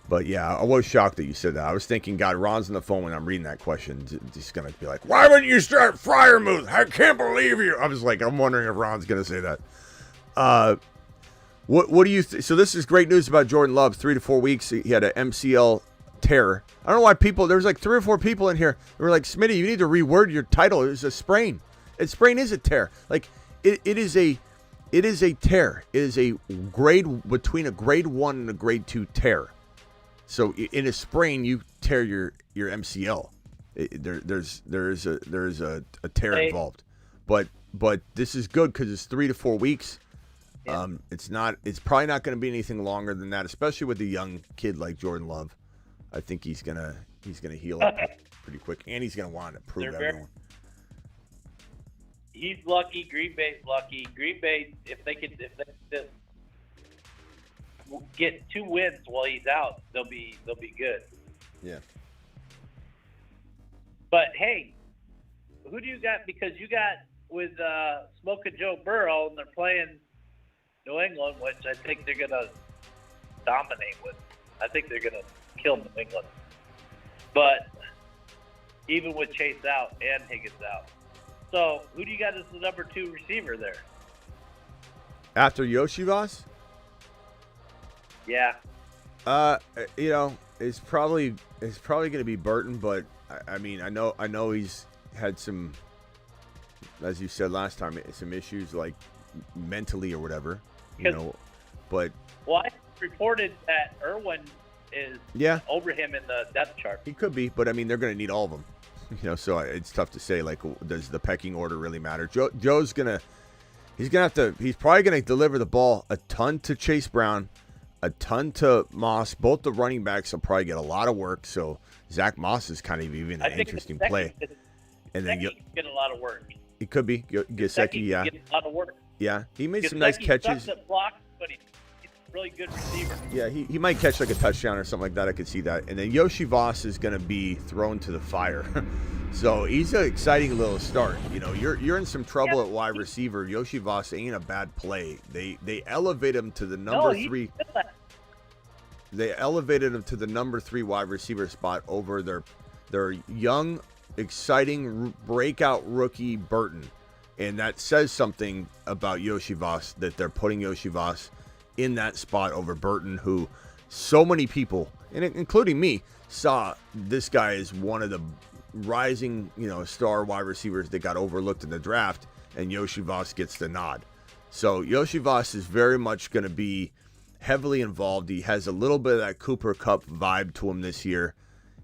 But yeah, I was shocked that you said that. I was thinking, God, Ron's on the phone when I'm reading that question. He's going to be like, why wouldn't you start Fryermuth? I can't believe you. I was like, I'm wondering if Ron's going to say that. What do you so this is great news about Jordan Love. 3 to 4 weeks. He had an MCL tear. I don't know why there's like 3 or 4 people in here who were like, Smitty, you need to reword your title. It was a sprain. A sprain is a tear. Like, it is a tear. It is a grade between a grade 1 and a grade 2 tear. So in a sprain, you tear your MCL. There is a tear involved, but this is good because it's 3 to 4 weeks. Yeah. It's probably not going to be anything longer than that, especially with a young kid like Jordan Love. I think he's gonna heal up pretty quick, and he's gonna want to prove everyone. He's lucky. Green Bay's lucky. Green Bay, if they just get 2 wins while he's out, they'll be good. Yeah. But hey, who do you got? Because you got with Smoking Joe Burrow, and they're playing New England, which I think they're gonna dominate with. I think they're gonna kill New England. But even with Chase out and Higgins out, so who do you got as the number 2 receiver there? After Yoshivas? Yeah. It's probably going to be Burton, but I mean, I know he's had some, as you said last time, some issues like mentally or whatever, but. Well, I reported that Irwin is over him in the depth chart. He could be, but I mean, they're going to need all of them, so it's tough to say, like, does the pecking order really matter? Joe's he's probably going to deliver the ball a ton to Chase Brown, a ton to Moss. Both the running backs will probably get a lot of work. So Zach Moss is kind of even an interesting play. And then you get a lot of work. He could be Gesicki, yeah. Get a lot of work. Yeah, he made some nice catches. Blocks, but he's a really good receiver. Yeah, he might catch like a touchdown or something like that. I could see that. And then Yoshi Voss is going to be thrown to the fire. So he's an exciting little start. You're in some trouble at wide receiver. Yoshi Voss ain't a bad play. They elevate him to the number 3. They elevated him to the number 3 wide receiver spot over their young, exciting breakout rookie Burton. And that says something about Yoshi Voss, that they're putting Yoshi Voss in that spot over Burton, who so many people, and including me, saw this guy as one of the rising, star wide receivers that got overlooked in the draft, and Yoshi Voss gets the nod. So Yoshi Voss is very much going to be heavily involved. He has a little bit of that Cooper Kupp vibe to him this year.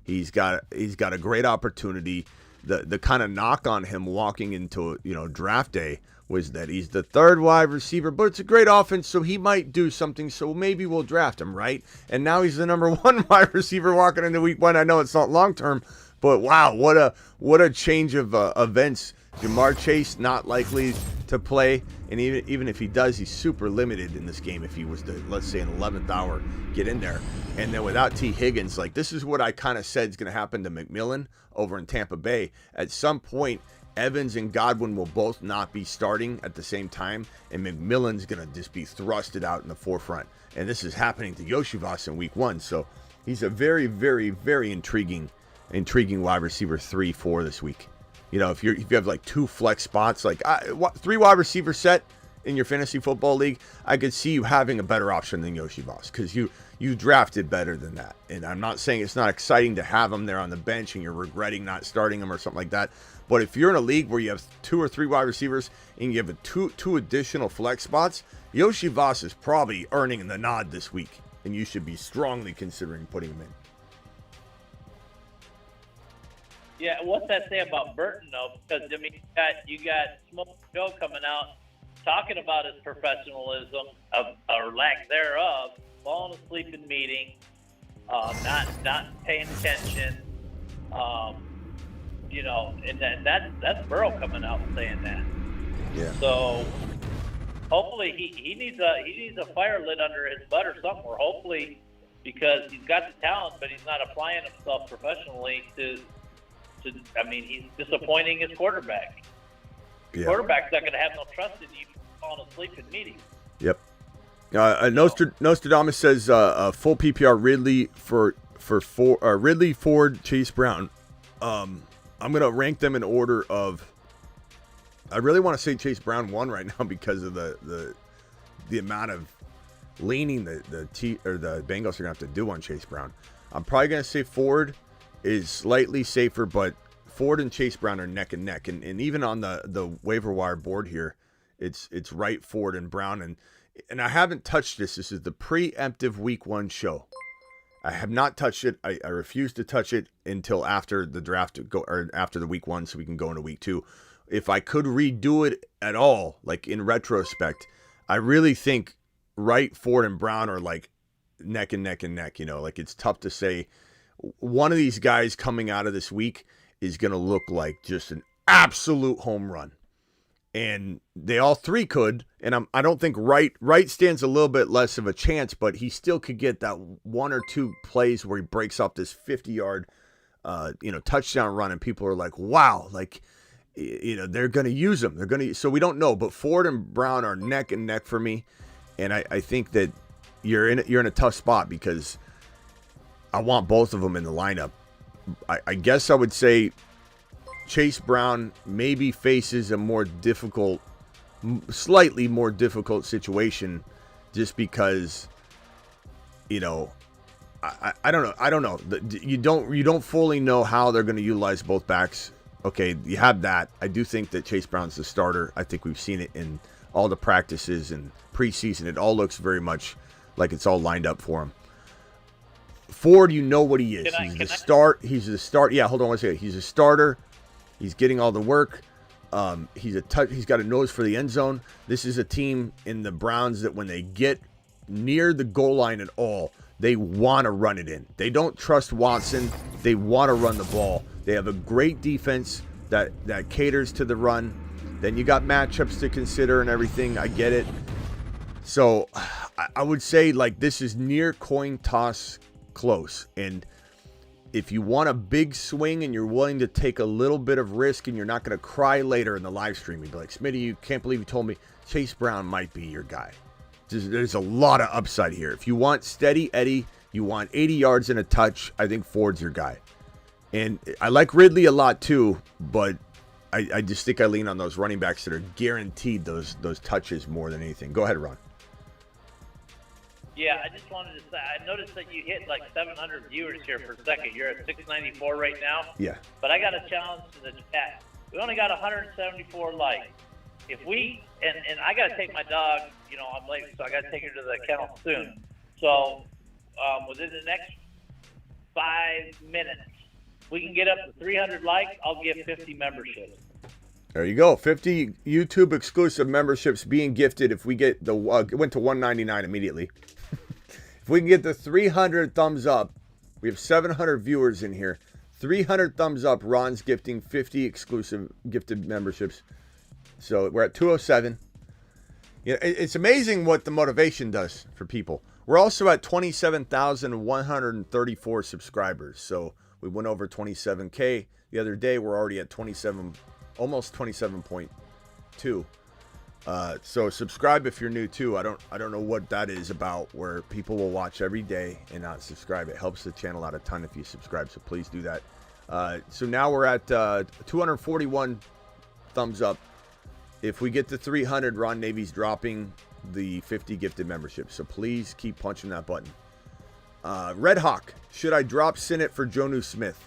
He's got a great opportunity. The kind of knock on him walking into draft day was that he's the 3rd wide receiver, but it's a great offense, so he might do something, so maybe we'll draft him, right? And now he's the number 1 wide receiver walking into week 1. I know it's not long term, but wow, what a change of events. Jamar Chase not likely to play, and even if he does, he's super limited in this game if he was to, let's say, an 11th hour get in there. And then without T. Higgins, like, this is what I kind of said is going to happen to McMillan over in Tampa Bay. At some point, Evans and Godwin will both not be starting at the same time, and McMillan's going to just be thrusted out in the forefront. And this is happening to Yoshivas in week 1, so he's a very, very, very intriguing wide receiver 3-4 this week. If you have like 2 flex spots, like 3 wide receiver set in your fantasy football league, I could see you having a better option than Yoshi Voss because you drafted better than that. And I'm not saying it's not exciting to have him there on the bench and you're regretting not starting him or something like that. But if you're in a league where you have 2 or 3 wide receivers and you have two additional flex spots, Yoshi Voss is probably earning the nod this week, and you should be strongly considering putting him in. Yeah, what's that say about Burton, though? Because, I mean, you got Smoke Joe coming out talking about his professionalism, or lack thereof, falling asleep in meetings, not paying attention, and that's Burrow coming out and saying that. Yeah. So hopefully he needs a fire lit under his butt or somewhere. Hopefully, because he's got the talent, but he's not applying himself professionally to. I mean, he's disappointing his quarterback. Yeah. Quarterback's not going to have no trust in you falling asleep in meetings. Yep. Nostradamus says full PPR Ridley Ridley, Ford, Chase Brown. I'm gonna rank them in order of. I really want to say Chase Brown 1 right now because of the amount of leaning the Bengals are gonna have to do on Chase Brown. I'm probably gonna say Ford is slightly safer, but Ford and Chase Brown are neck and neck, and even on the waiver wire board here, it's Wright, Ford, and Brown, and I haven't touched this. This is the preemptive Week 1 show. I have not touched it. I refuse to touch it until after the draft or after the Week 1, so we can go into Week 2. If I could redo it at all, like in retrospect, I really think Wright, Ford, and Brown are like neck and neck and neck. Like it's tough to say one of these guys coming out of this week is going to look like just an absolute home run. And they all three could, and I don't think Wright stands a little bit less of a chance, but he still could get that 1 or 2 plays where he breaks off this 50-yard, touchdown run, and people are like, wow, like, they're going to use him. So we don't know, but Ford and Brown are neck and neck for me, and I think that you're in a tough spot because I want both of them in the lineup. I guess I would say Chase Brown maybe faces a slightly more difficult situation just because, I don't know. I don't know. You don't fully know how they're going to utilize both backs. Okay, you have that. I do think that Chase Brown's the starter. I think we've seen it in all the practices and preseason. It all looks very much like it's all lined up for him. Ford, what he is. He's the start. Yeah, hold on one second. He's a starter. He's getting all the work. He's got a nose for the end zone. This is a team in the Browns that when they get near the goal line at all, they want to run it in. They don't trust Watson. They want to run the ball. They have a great defense that caters to the run. Then you got matchups to consider and everything. I get it. So I would say like this is near coin toss close. And if you want a big swing and you're willing to take a little bit of risk and you're not going to cry later in the live stream, you'd be like, Smitty, you can't believe you told me Chase Brown might be your guy. There's a lot of upside here. If you want steady Eddie, you want 80 yards and a touch, I think Ford's your guy. And I like Ridley a lot too, but I just think I lean on those running backs that are guaranteed those touches more than anything. Go ahead, Ron. Yeah, I just wanted to say, I noticed that you hit like 700 viewers here for a second. You're at 694 right now. Yeah. But I got a challenge to the chat. We only got 174 likes. If we, and I got to take my dog, I'm late, so I got to take her to the kennel soon. So within the next 5 minutes, we can get up to 300 likes, I'll give 50 memberships. There you go. 50 YouTube exclusive memberships being gifted if we get it went to $199 immediately. If we can get the 300 thumbs up, we have 700 viewers in here. 300 thumbs up, Ron's gifting 50 exclusive gifted memberships. So we're at 207. It's amazing what the motivation does for people. We're also at 27,134 subscribers. So we went over 27K the other day. We're already at 27, almost 27.2. So subscribe if you're new too. I don't know what that is about where people will watch every day and not subscribe. It helps the channel out a ton if you subscribe. So please do that. So now we're at 241 thumbs up. If we get to 300, Ron Navy's dropping the 50 gifted memberships. So please keep punching that button. Red Hawk, should I drop Sinnott for Jonnu Smith?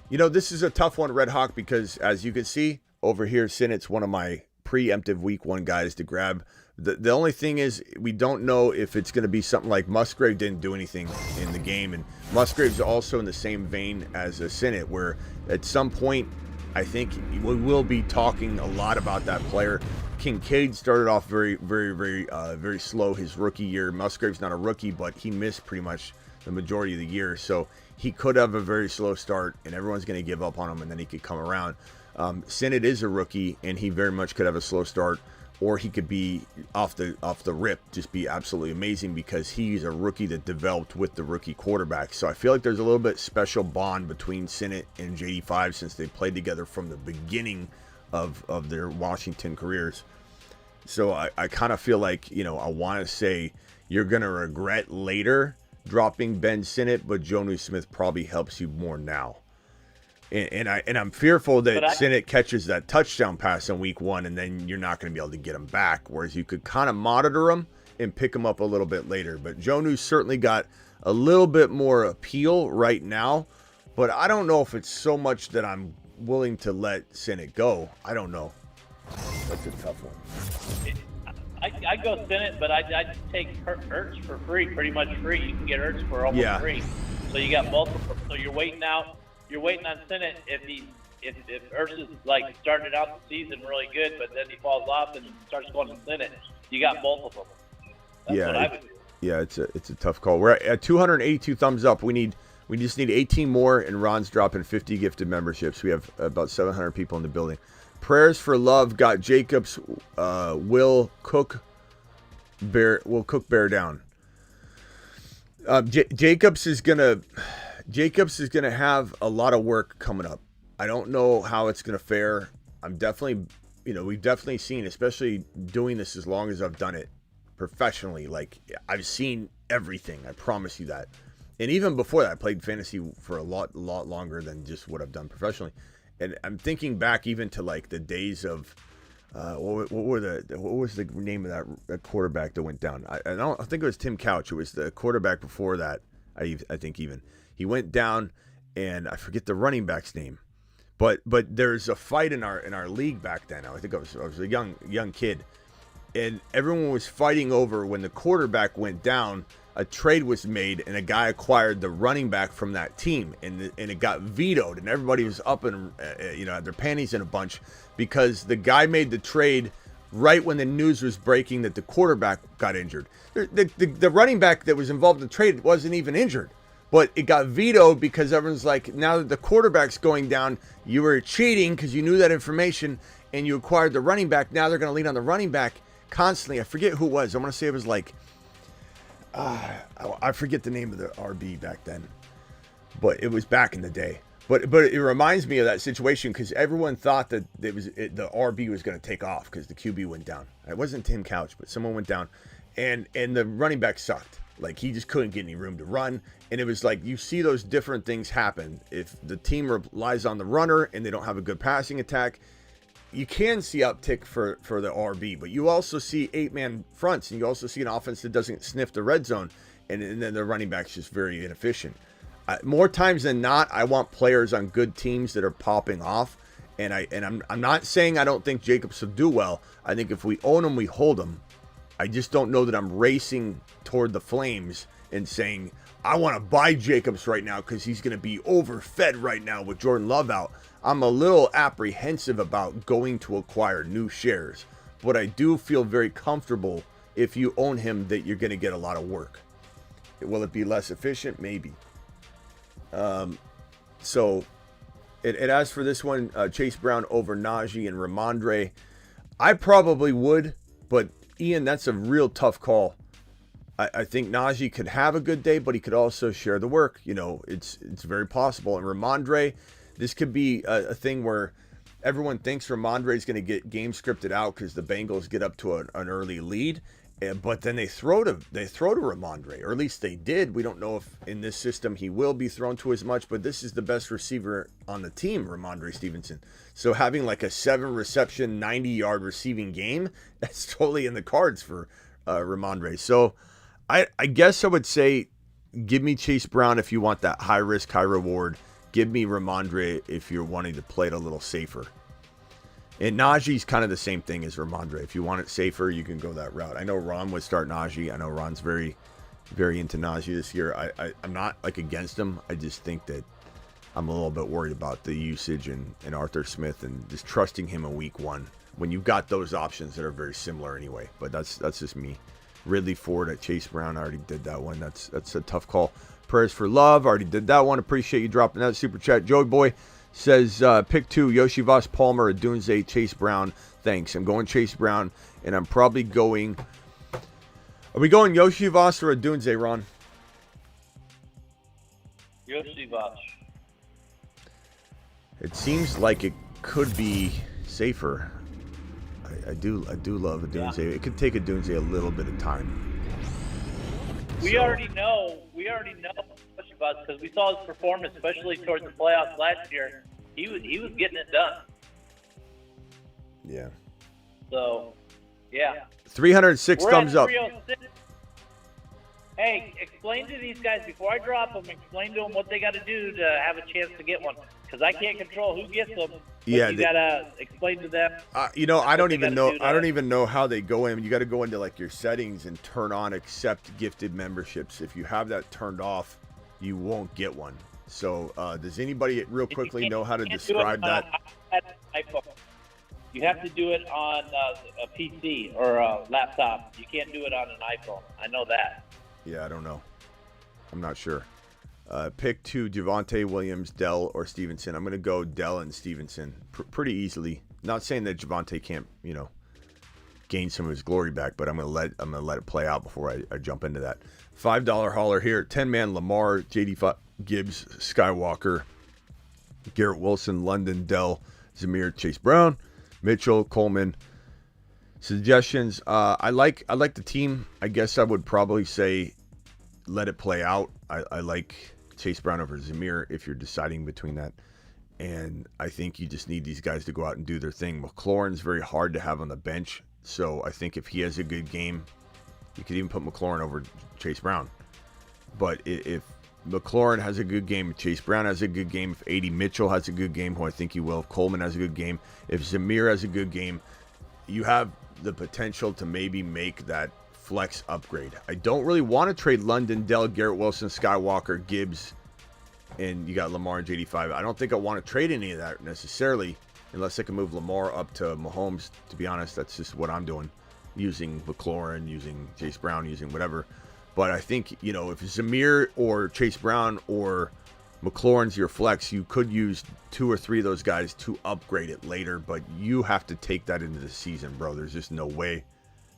This is a tough one, Red Hawk, because as you can see over here, Sinnott's one of my preemptive Week 1 guys to grab. The only thing is we don't know if it's going to be something like Musgrave didn't do anything in the game, and Musgrave's also in the same vein as a Sinnott, where at some point I think we will be talking a lot about that player. Kincaid started off very, very, very, very slow his rookie year. Musgrave's not a rookie, but he missed pretty much the majority of the year, so he could have a very slow start, and everyone's going to give up on him, and then he could come around. Sinnott is a rookie, and he very much could have a slow start, or he could be off the rip, just be absolutely amazing because he's a rookie that developed with the rookie quarterback. So I feel like there's a little bit special bond between Sinnott and JD5 since they played together from the beginning of their Washington careers. So I kind of feel like, I want to say you're going to regret later dropping Ben Sinnott, but Jonnu Smith probably helps you more now. And I'm fearful that Sinnott catches that touchdown pass in week 1, and then you're not going to be able to get him back, whereas you could kind of monitor him and pick him up a little bit later. But Jonnu's certainly got a little bit more appeal right now, but I don't know if it's so much that I'm willing to let Sinnott go. I don't know. That's a tough one. I go Sinnott, but I'd take Ertz for free, pretty much free. You can get Ertz for almost free. So you got multiple. So you're waiting out. You're waiting on Sinnott if Ertz is like started out the season really good, but then he falls off and starts going to Sinnott. You got both of them. That's what I would do. Yeah, it's a tough call. We're at 282 thumbs up. We just need 18 more, and Ron's dropping 50 gifted memberships. We have about 700 people in the building. Prayers for Love got Jacobs. Will Cook bear down. Jacobs is gonna have a lot of work coming up. I don't know how it's gonna fare. I'm definitely, we've definitely seen, especially doing this as long as I've done it professionally. Like, I've seen everything. I promise you that. And even before that, I played fantasy for a lot longer than just what I've done professionally. And I'm thinking back even to like the days of what was the name of that quarterback that went down? I think it was Tim Couch. It was the quarterback before that. I think even he went down, and I forget the running back's name. But there's a fight in our league back then. I think I was a young kid, and everyone was fighting over when the quarterback went down. A trade was made, and a guy acquired the running back from that team, and it got vetoed, and everybody was up and had their panties in a bunch because the guy made the trade right when the news was breaking that the quarterback got injured. The running back that was involved in the trade wasn't even injured, but it got vetoed because everyone's like, now that the quarterback's going down, you were cheating because you knew that information and you acquired the running back. Now they're going to lean on the running back constantly. I forget who it was. I want to say it was like, I forget the name of the RB back then, but it was back in the day. But it reminds me of that situation because everyone thought that the RB was going to take off because the QB went down. It wasn't Tim Couch, but someone went down, and the running back sucked. Like, he just couldn't get any room to run, and it was like you see those different things happen if the team relies on the runner and they don't have a good passing attack. You can see uptick for the RB, but you also see 8-man fronts, and you also see an offense that doesn't sniff the red zone, and then the running back's just very inefficient. More times than not, I want players on good teams that are popping off, and I'm not saying I don't think Jacobs will do well. I think if we own him, we hold him. I just don't know that I'm racing toward the Flames and saying I want to buy Jacobs right now because he's going to be overfed right now with Jordan Love out. I'm a little apprehensive about going to acquire new shares, but I do feel very comfortable if you own him that you're going to get a lot of work. Will it be less efficient? Maybe. So it asks for this one, Chase Brown over Najee and Ramondre. I probably would, but Ian, that's a real tough call. I think Najee could have a good day, but he could also share the work. It's very possible. And Ramondre, this could be a thing where everyone thinks Ramondre is going to get game scripted out because the Bengals get up to an early lead, but then they throw to Ramondre, or at least they did. We don't know if in this system he will be thrown to as much, but this is the best receiver on the team, Ramondre Stevenson. So having like a 7-reception, 90-yard receiving game, that's totally in the cards for Ramondre. So I guess I would say give me Chase Brown if you want that high risk, high reward. Give me Ramondre if you're wanting to play it a little safer. And Najee's kind of the same thing as Ramondre. If you want it safer, you can go that route. I know Ron would start Najee. I know Ron's very, very into Najee this year. I'm not like against him. I just think that I'm a little bit worried about the usage and Arthur Smith and just trusting him in week 1 when you've got those options that are very similar anyway. But that's just me. Ridley Ford at Chase Brown. I already did that one. That's a tough call. Prayers for Love. Already did that one. Appreciate you dropping that super chat. Joey Boy says, pick 2, Yoshi Voss Palmer, Adunze, Chase Brown. Thanks. I'm going Chase Brown, and I'm probably going... Are we going Yoshi Voss or Adunze, Ron? Yoshi Voss. It seems like it could be safer. I do love a Dunze. Yeah. It could take a Dunze a little bit of time. We already know much about because we saw his performance, especially towards the playoffs last year. He was getting it done. Yeah. So, yeah. 306 thumbs up. Hey, explain to these guys before I drop them. Explain to them what they got to do to have a chance to get one, because I can't control who gets them. Yeah, you gotta explain to them. I don't even know. I don't even know how they go in. You got to go into like your settings and turn on accept gifted memberships. If you have that turned off, you won't get one. So, does anybody real quickly know how to describe that? You have to do it on a PC or a laptop. You can't do it on an iPhone. I know that. Yeah, I don't know. I'm not sure. Pick 2, Javonte Williams, Dell, or Stevenson. I'm going to go Dell and Stevenson pretty easily. Not saying that Javonte can't, gain some of his glory back, but I'm going to let it play out before I jump into that. $5 hauler here. 10-man Lamar, JD Gibbs, Skywalker, Garrett Wilson, London, Dell, Zamir, Chase Brown, Mitchell, Coleman. Suggestions. I like the team. I guess I would probably say let it play out. I like Chase Brown over Zamir if you're deciding between that. And I think you just need these guys to go out and do their thing. McLaurin's very hard to have on the bench. So I think if he has a good game, you could even put McLaurin over Chase Brown. But if McLaurin has a good game, if Chase Brown has a good game, if A.D. Mitchell has a good game, who I think he will, if Coleman has a good game, if Zamir has a good game, you have the potential to maybe make that flex upgrade. I don't really want to trade London, Dell, Garrett Wilson, Skywalker, Gibbs, and you got Lamar and JD5. I don't think I want to trade any of that necessarily, unless I can move Lamar up to Mahomes. To be honest, that's just what I'm doing, using McLaurin, using Chase Brown, using whatever. But I think, if Zamir or Chase Brown or McLaurin's your flex, you could use 2 or 3 of those guys to upgrade it later, but you have to take that into the season, bro. There's just no way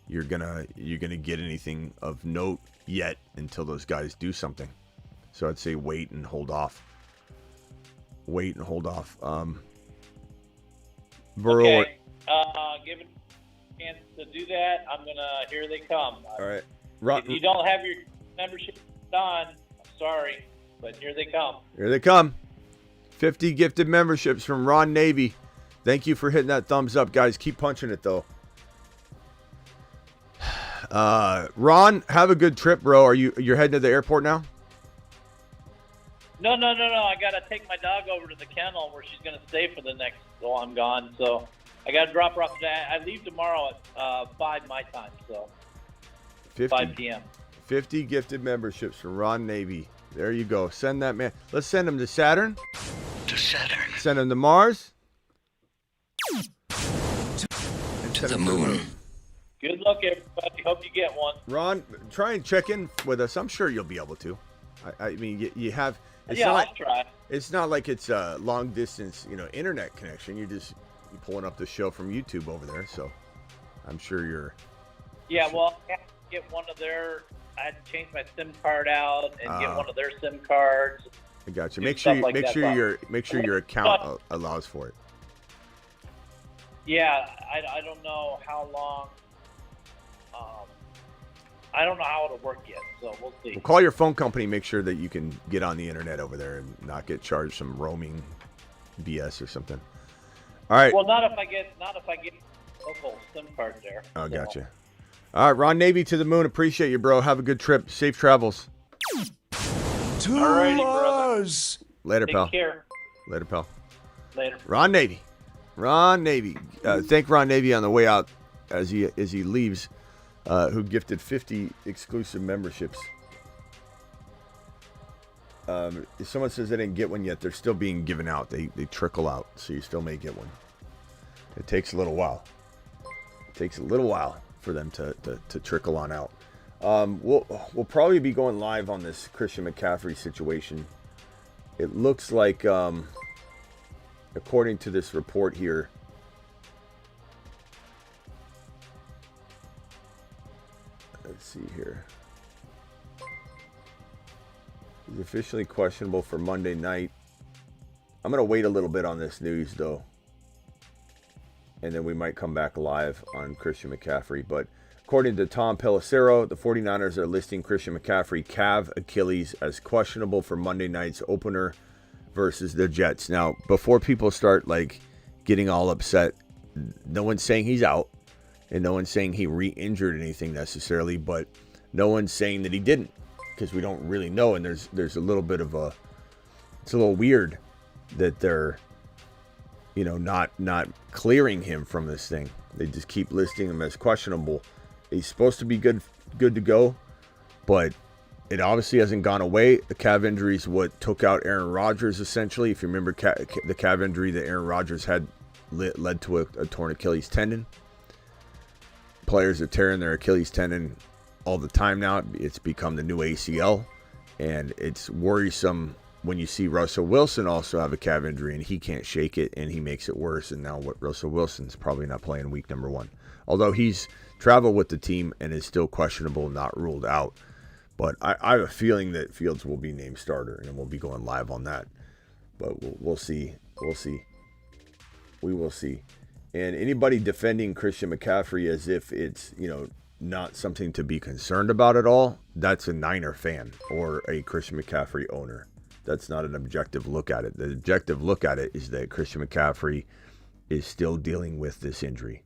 you're gonna get anything of note yet until those guys do something. So I'd say wait and hold off. Burrow. Okay. Give it a chance to do that. I'm gonna. Here they come. All right. If you don't have your membership on, I'm sorry, but here they come. Here they come. 50 gifted memberships from Ron Navy. Thank you for hitting that thumbs up, guys. Keep punching it, though. Ron, have a good trip, bro. You're heading to the airport now? No. I gotta take my dog over to the kennel where she's gonna stay for the next while I'm gone. So I gotta drop her off today. I leave tomorrow at 5 my time. So 5 p.m. 50 gifted memberships from Ron Navy. There you go. Send that man. Let's send him to Saturn. Send him to Mars. To the moon. Good luck, everybody. Hope you get one. Ron, try and check in with us. I'm sure you'll be able to. I mean, you have. I'll try. It's not like it's a long distance, internet connection. You're pulling up the show from YouTube over there. So I'm sure you're. Yeah, well, I have to get one of their. I had to change my SIM card out and get one of their SIM cards. I got you. Make sure your account allows for it. Yeah, I don't know how long. I don't know how it'll work yet, so we'll see. Well, call your phone company. Make sure that you can get on the internet over there and not get charged some roaming BS or something. All right. Well, not if I get local SIM card there. Oh, gotcha. All right, Ron Navy to the moon. Appreciate you, bro. Have a good trip. Safe travels. To Mars. Later, pal. Take care. Later, pal. Later. Ron Navy. Thank Ron Navy on the way out as he leaves, who gifted 50 exclusive memberships. If someone says they didn't get one yet, they're still being given out. They trickle out, so you still may get one. It takes a little while. For them to trickle on out. We'll probably be going live on this Christian McCaffrey situation. It looks like, according to this report here, let's see here. He's officially questionable for Monday night. I'm going to wait a little bit on this news, though. and then we might come back live on Christian McCaffrey. But according to Tom Pelissero, the 49ers are listing Christian McCaffrey calf Achilles as questionable for Monday night's opener versus the Jets. Now, before people start like getting all upset, no one's saying he's out, and no one's saying he re-injured anything necessarily, but no one's saying that he didn't, because we don't really know. And there's a little bit of it's a little weird that they're, not clearing him from this thing. They just keep listing him as questionable. He's supposed to be good to go, but it obviously hasn't gone away. The calf injury is what took out Aaron Rodgers, essentially. If you remember, the calf injury that Aaron Rodgers had led to a torn Achilles tendon. Players are tearing their Achilles tendon all the time now. It's become the new ACL, and it's worrisome when you see Russell Wilson also have a calf injury, and he can't shake it, and he makes it worse. And now Russell Wilson's probably not playing week number 1. Although he's traveled with the team and is still questionable, not ruled out. But I have a feeling that Fields will be named starter, and we'll be going live on that. But we'll see. We'll see. We will see. And anybody defending Christian McCaffrey as if it's, not something to be concerned about at all, that's a Niner fan or a Christian McCaffrey owner. That's not an objective look at it. The objective look at it is that Christian McCaffrey is still dealing with this injury.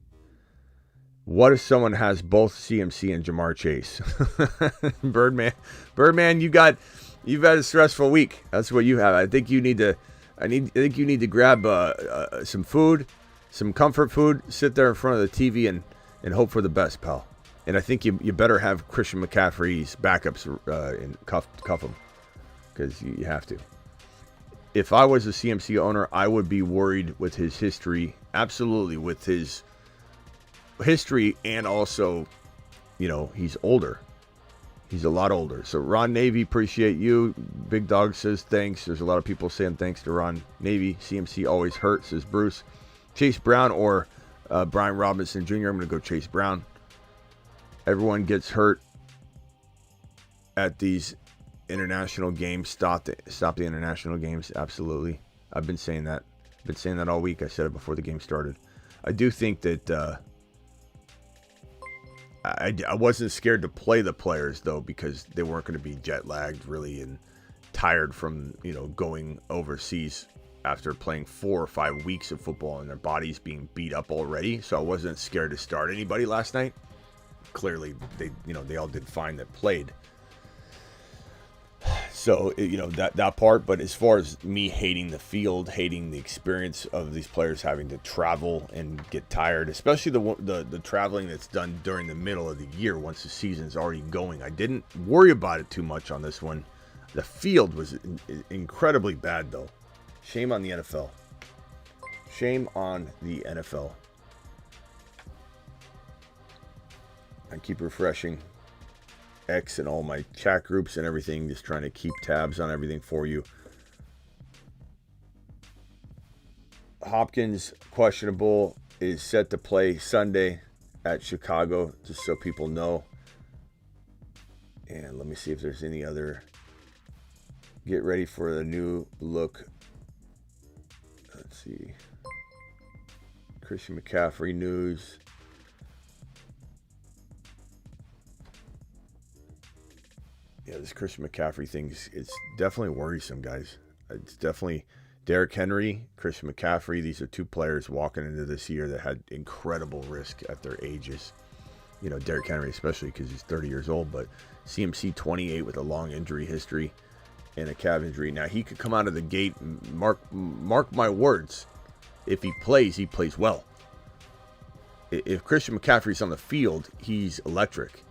What if someone has both CMC and Jamar Chase? Birdman, you've had a stressful week. That's what you have. I think you need to grab some food, some comfort food, sit there in front of the TV and hope for the best, pal. And I think you better have Christian McCaffrey's backups and cuff them, because you have to. If I was a CMC owner, I would be worried with his history. Absolutely, with his history, and also, he's older. He's a lot older. So Ron Navy, appreciate you. Big Dog says thanks. There's a lot of people saying thanks to Ron Navy. CMC always hurts, says Bruce. Chase Brown or Brian Robinson Jr. I'm going to go Chase Brown. Everyone gets hurt at these international games. Stop the international games. Absolutely. I've been saying that. All week. I said it before the game started. I do think that I wasn't scared to play the players, though, because they weren't going to be jet lagged really and tired from going overseas after playing 4 or 5 weeks of football and their bodies being beat up already. So I wasn't scared to start anybody last night. Clearly, they all did fine that played. So, that part. But as far as me hating the field, hating the experience of these players having to travel and get tired, especially the traveling that's done during the middle of the year once the season's already going, I didn't worry about it too much on this one. The field was incredibly bad, though. Shame on the NFL. Shame on the NFL. I keep refreshing X and all my chat groups and everything, just trying to keep tabs on everything for you. Hopkins, questionable, is set to play Sunday at Chicago, just so people know. And let me see if there's any other. Get ready for the new look. Let's see. Christian McCaffrey news. Yeah, this Christian McCaffrey thing, it's definitely worrisome, guys. It's definitely Derrick Henry, Christian McCaffrey. These are two players walking into this year that had incredible risk at their ages. Derrick Henry especially because he's 30 years old, but CMC 28 with a long injury history and a calf injury. Now, he could come out of the gate, mark my words, if he plays well. If Christian McCaffrey's on the field, he's electric.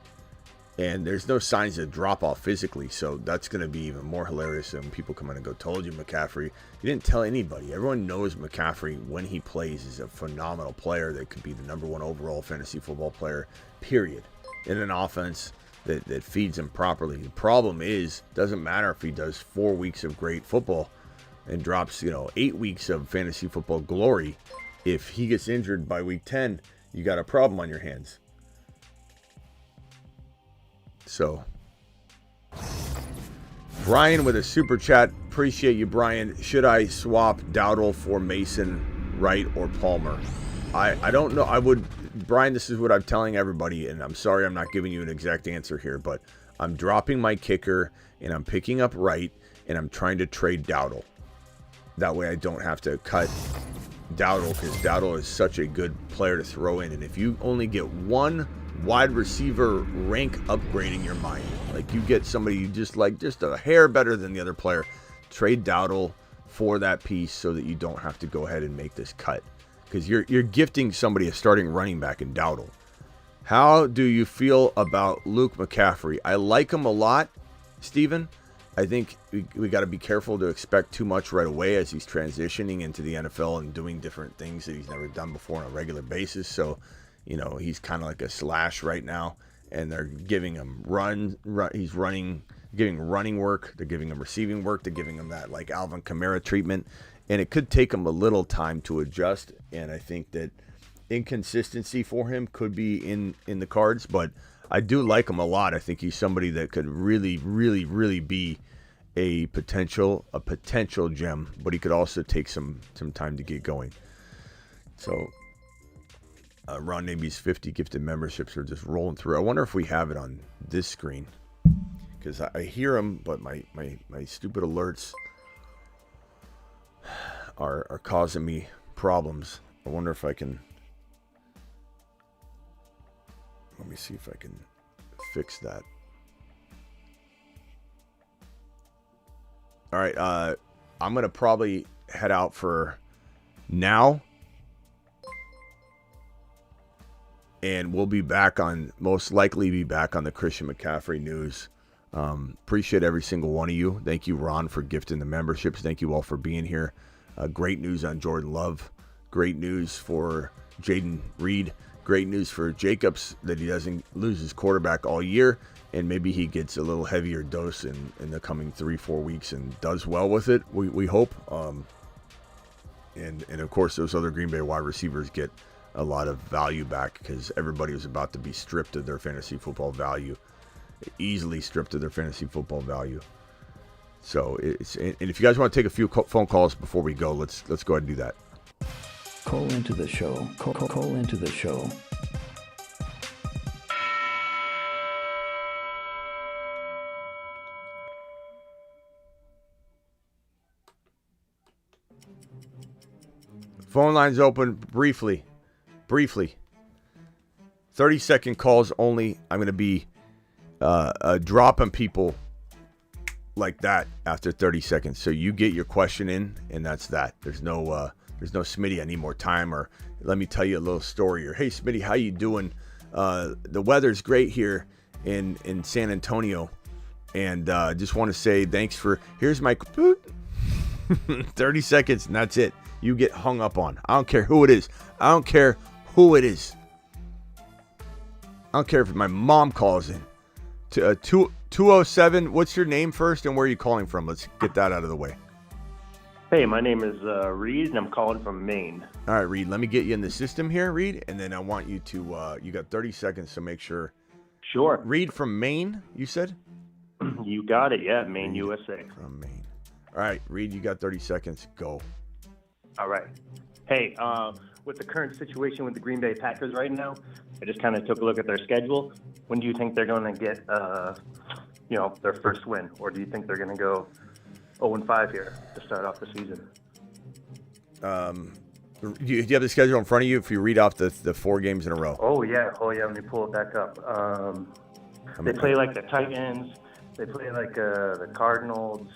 And there's no signs of drop-off physically, so that's going to be even more hilarious than when people come in and go, told you McCaffrey. You didn't tell anybody. Everyone knows McCaffrey, when he plays, is a phenomenal player that could be the #1 overall fantasy football player, period, in an offense that feeds him properly. The problem is, doesn't matter if he does 4 weeks of great football and drops, 8 weeks of fantasy football glory. If he gets injured by week 10, you got a problem on your hands. So, Brian with a super chat. Appreciate you, Brian. Should I swap Dowdle for Mason, Wright, or Palmer? I don't know. Brian, this is what I'm telling everybody, and I'm sorry I'm not giving you an exact answer here, but I'm dropping my kicker, and I'm picking up Wright, and I'm trying to trade Dowdle. That way I don't have to cut Dowdle, because Dowdle is such a good player to throw in. And if you only get one wide receiver rank upgrade in your mind, like you get somebody you just like just a hair better than the other player, trade Dowdle for that piece so that you don't have to go ahead and make this cut. Because you're gifting somebody a starting running back in Dowdle. How do you feel about Luke McCaffrey? I like him a lot, Steven. I think we got to be careful to expect too much right away as he's transitioning into the NFL and doing different things that he's never done before on a regular basis. So, you know, he's kind of like a slash right now, and they're giving him he's giving running work. They're giving him receiving work. They're giving him that like Alvin Kamara treatment, and it could take him a little time to adjust. And I think that inconsistency for him could be in the cards, but I do like him a lot. I think he's somebody that could really, really, really be a potential gem, but he could also take some time to get going. So, Ron Naby's 50 gifted memberships are just rolling through. I wonder if we have it on this screen, because I hear them, but my stupid alerts are causing me problems. I wonder if I can. Let me see if I can fix that. All right, I'm going to probably head out for now. And we'll be back most likely be back on the Christian McCaffrey news. Appreciate every single one of you. Thank you, Ron, for gifting the memberships. Thank you all for being here. Great news on Jordan Love. Great news for Jaden Reed. Great news for Jacobs that he doesn't lose his quarterback all year, and maybe he gets a little heavier dose in the coming 3-4 weeks and does well with it. We hope. And of course, those other Green Bay wide receivers get a lot of value back, because everybody was about to be stripped of their fantasy football value, easily stripped of their fantasy football value. So and if you guys want to take a few phone calls before we go, let's go ahead and do that. Call into the show. Call into the show. Phone lines open briefly. 30-second calls only. I'm going to be dropping people like that after 30 seconds. So you get your question in, and that's that. There's no Smitty, I need more time, or let me tell you a little story, or hey Smitty, how you doing? The weather's great here in San Antonio, and just want to say thanks for, here's my 30 seconds, and that's it. You get hung up on. I don't care who it is. I don't care if my mom calls in. 207, what's your name first and where are you calling from? Let's get that out of the way. Hey, my name is Reed, and I'm calling from Maine. All right, Reed, let me get you in the system here, Reed, and then I want you to, you got 30 seconds to make sure. Sure. Reed from Maine, you said? You got it, yeah, Maine, Reed USA. From Maine. All right, Reed, you got 30 seconds. Go. All right. Hey, with the current situation with the Green Bay Packers right now, I just kind of took a look at their schedule. When do you think they're going to get, their first win? Or do you think they're going to go 0-5 here to start off the season? Do you have the schedule in front of you if you read off the 4 games in a row? Oh, yeah. Let me pull it back up. They play like the Titans. They play like the Cardinals.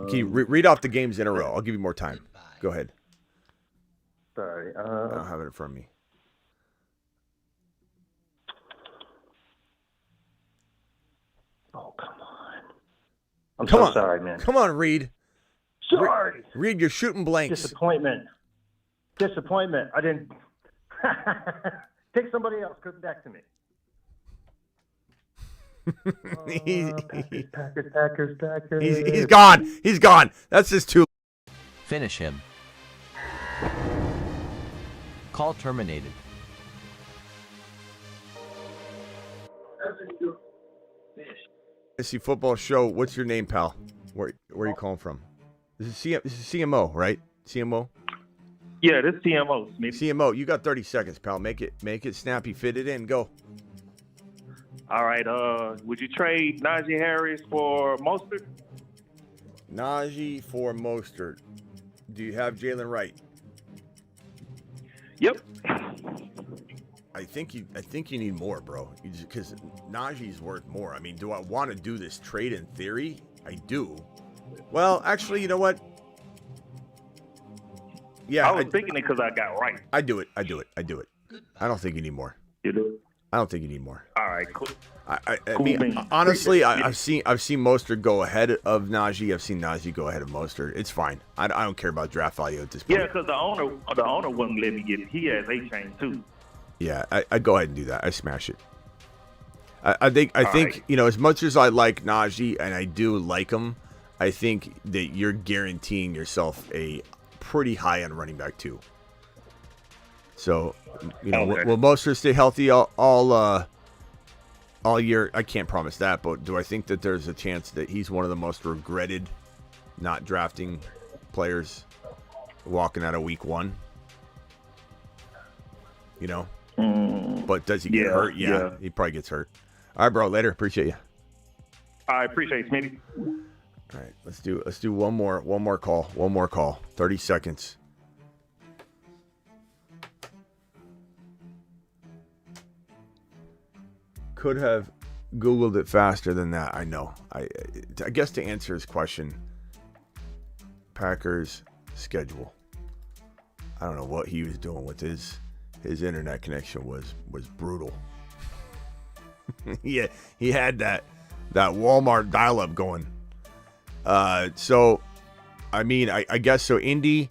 Can you read off the games in a row? I'll give you more time. Go ahead. Sorry. I don't have it in front of me. Oh, come on. I'm so sorry, man. Come on, Reed. Sorry. Reed, you're shooting blanks. Disappointment. I didn't. Take somebody else. Come back to me. Packers. He's gone. That's just too. Finish him. Call terminated. Fantasy Football Show. What's your name, pal? Where are you calling from? This is CMO, right? CMO? Yeah, this CMO, Smitty. CMO, you got 30 seconds, pal. Make it snappy. Fit it in. Go. All right. Would you trade Najee Harris for Mostert? Najee for Mostert. Do you have Jalen Wright? Yep. I think you need more, bro. Because Najee's worth more. I mean, do I want to do this trade in theory? I do. Well, actually, you know what? Yeah, I was thinking it because I got Wright. I do it. I don't think you need more. You do it? I don't think you need more. All right, cool. I mean, honestly, I've seen Mostert go ahead of Najee. I've seen Najee go ahead of Mostert. It's fine. I don't care about draft value at this point. Yeah, because the owner wouldn't let me get it. He has A-Chain too. Yeah, I go ahead and do that. I smash it. I think right. You know, as much as I like Najee and I do like him, I think that you're guaranteeing yourself a pretty high end running back too. So, you know, Okay. will Mostert stay healthy all year? I can't promise that, but do I think that there's a chance that he's one of the most regretted not drafting players walking out of week 1? You know? But does he get hurt? Yeah, he probably gets hurt. All right, bro. Later. Appreciate you. I appreciate it, Smitty. All right, let's do one more call. 30 seconds. Could have Googled it faster than that. I know. I guess to answer his question, Packers schedule. I don't know what he was doing with his internet connection was brutal. Yeah, he had that Walmart dial-up going. So, I mean, I guess so. Indy,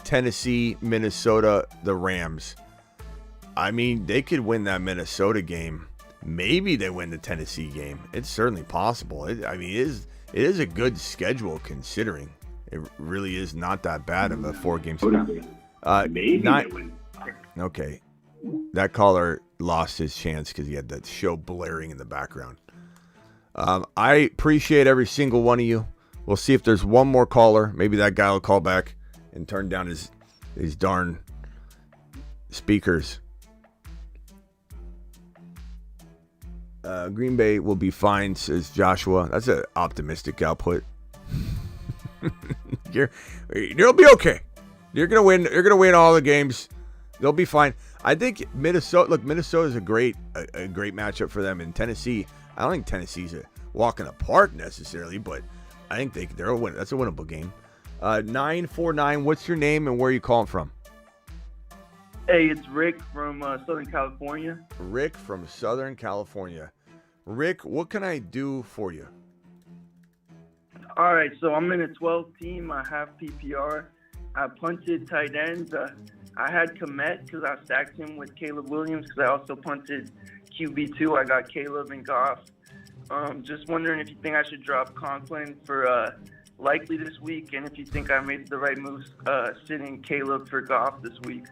Tennessee, Minnesota, the Rams. I mean, they could win that Minnesota game. Maybe they win the Tennessee game. It's certainly possible. It is a good schedule considering. It really is not that bad of a 4-game schedule. Okay. That caller lost his chance because he had that show blaring in the background. I appreciate every single one of you. We'll see if there's one more caller. Maybe that guy will call back and turn down his darn speakers. Green Bay will be fine, says Joshua. That's an optimistic output. You'll be okay. You're gonna win. You're gonna win all the games. They'll be fine. I think Minnesota. Look, Minnesota is a great matchup for them. In Tennessee, I don't think Tennessee's a walk in the park necessarily, but I think they're a win. That's a winnable game. 949. What's your name and where are you calling from? Hey, it's Rick from Southern California. Rick from Southern California. Rick, what can I do for you? All right, so I'm in a 12 team. I have PPR. I punted tight ends. I had Komet because I stacked him with Caleb Williams because I also punted QB2. I got Caleb and Goff. Just wondering if you think I should drop Conklin for likely this week and if you think I made the right moves sitting Caleb for Goff this week.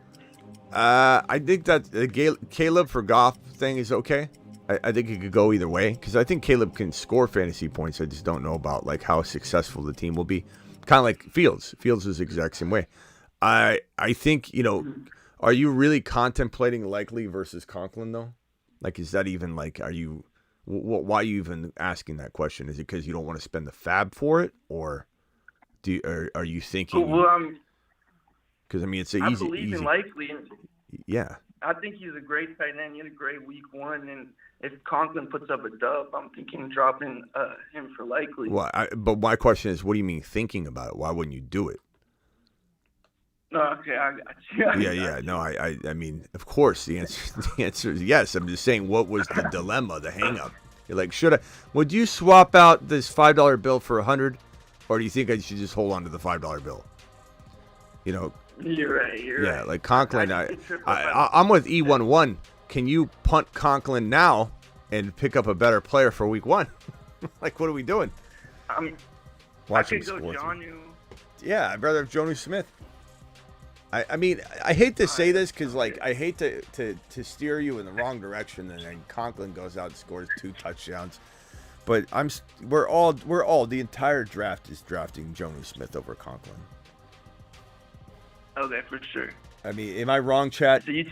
I think that the Caleb for Goff thing is okay. I think it could go either way because I think Caleb can score fantasy points. I just don't know about like how successful the team will be. Kind of like Fields. Fields is the exact same way. I think, you know, are you really contemplating likely versus Conklin though? Like, is that even like, are you? Why are you even asking that question? Is it because you don't want to spend the fab for it, or are you thinking? Well, because I mean, it's an I easy. believe in likely. Yeah. I think he's a great tight end. He had a great week 1, and if Conklin puts up a dub, I'm thinking dropping him for likely. Well, but my question is, what do you mean thinking about it? Why wouldn't you do it? No, okay, I got you. Yeah. No, I mean, of course, the answer is yes. I'm just saying, what was the dilemma, the hang-up? You're like, would you swap out this $5 bill for $100, or do you think I should just hold on to the $5 bill? You know. You're right. Yeah, like Conklin. I'm with E11. Can you punt Conklin now and pick up a better player for week 1? Like, what are we doing? I could go Jonnu. Yeah, I'd rather have Jonnu Smith. I mean, I hate to say this because, like, I hate to steer you in the wrong direction, and then Conklin goes out and scores 2 touchdowns. But we're all the entire draft is drafting Jonnu Smith over Conklin. Okay, for sure. I mean, am I wrong, chat? So you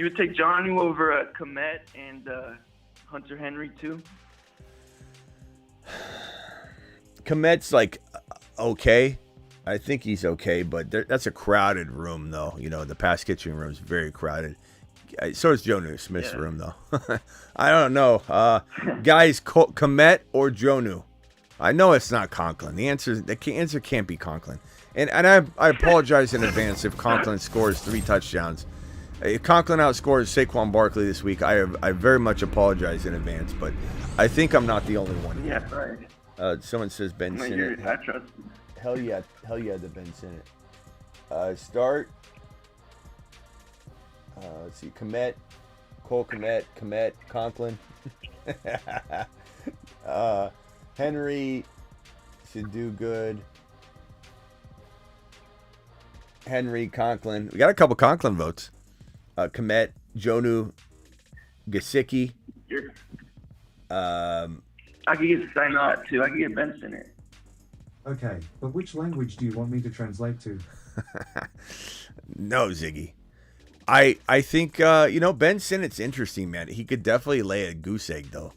would take Johnny over Komet and Hunter Henry too? Komet's like okay. I think he's okay, but that's a crowded room, though. You know, the pass catching room is very crowded. So is Jonu Smith's room, though. I don't know. Guys, Komet or Jonu? I know it's not Conklin. The answer can't be Conklin. And I apologize in advance if Conklin scores 3 touchdowns. If Conklin outscores Saquon Barkley this week, I very much apologize in advance. But I think I'm not the only one. Yeah, right. Someone says Ben Sinnott. I trust you. Hell yeah, the Ben Sinnott. Start. Let's see, Cole Komet, Conklin. Henry should do good. Henry, Conklin. We got a couple Conklin votes. Komet, Jonu, Gesicki. I could get Steinert too. I could get Ben Sinnott. Okay, but which language do you want me to translate to? No, Ziggy. I think Ben Sinnott's interesting, man. He could definitely lay a goose egg though.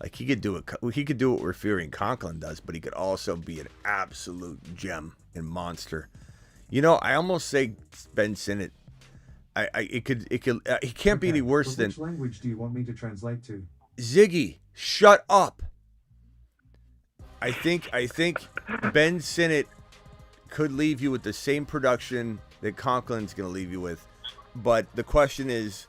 Like he could do it. He could do what we're fearing Conklin does, but he could also be an absolute gem and monster. You know, I almost say Ben Sinnott. He can't be any worse than. Which language do you want me to translate to? Ziggy, shut up. I think Ben Sinnott could leave you with the same production that Conklin's going to leave you with. But the question is,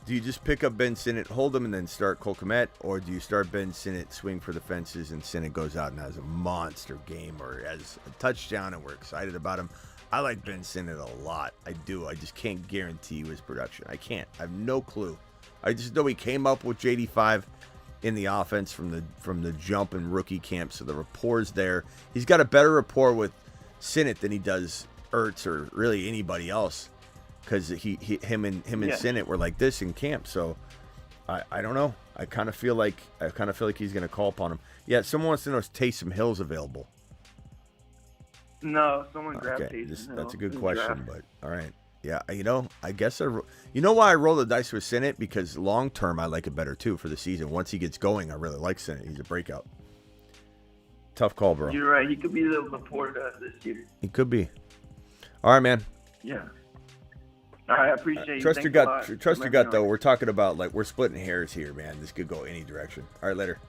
do you just pick up Ben Sinnott, hold him, and then start Cole Komet? Or do you start Ben Sinnott, swing for the fences, and Sinnott goes out and has a monster game or has a touchdown and we're excited about him? I like Ben Sinnott a lot. I do. I just can't guarantee you his production. I can't. I have no clue. I just know he came up with JD5 in the offense from the jump in rookie camp, so the rapport's there. He's got a better rapport with Sinnott than he does Ertz or really anybody else, because him and Sinnott were like this in camp. So I don't know. I kind of feel like he's going to call upon him. Yeah, someone wants to know, is Taysom Hill's available? No, someone grabbed Okay, Taysom Hill. that's a good question, but all right. Yeah, I guess you know why I roll the dice with Sinnott? Because long term I like it better too for the season. Once he gets going, I really like Sinnott. He's a breakout. Tough call, bro. You're right. He could be the Laporta this year. He could be. All right, man. Yeah. I appreciate you. Trust your gut, though. We're talking about, like, we're splitting hairs here, man. This could go any direction. All right, later.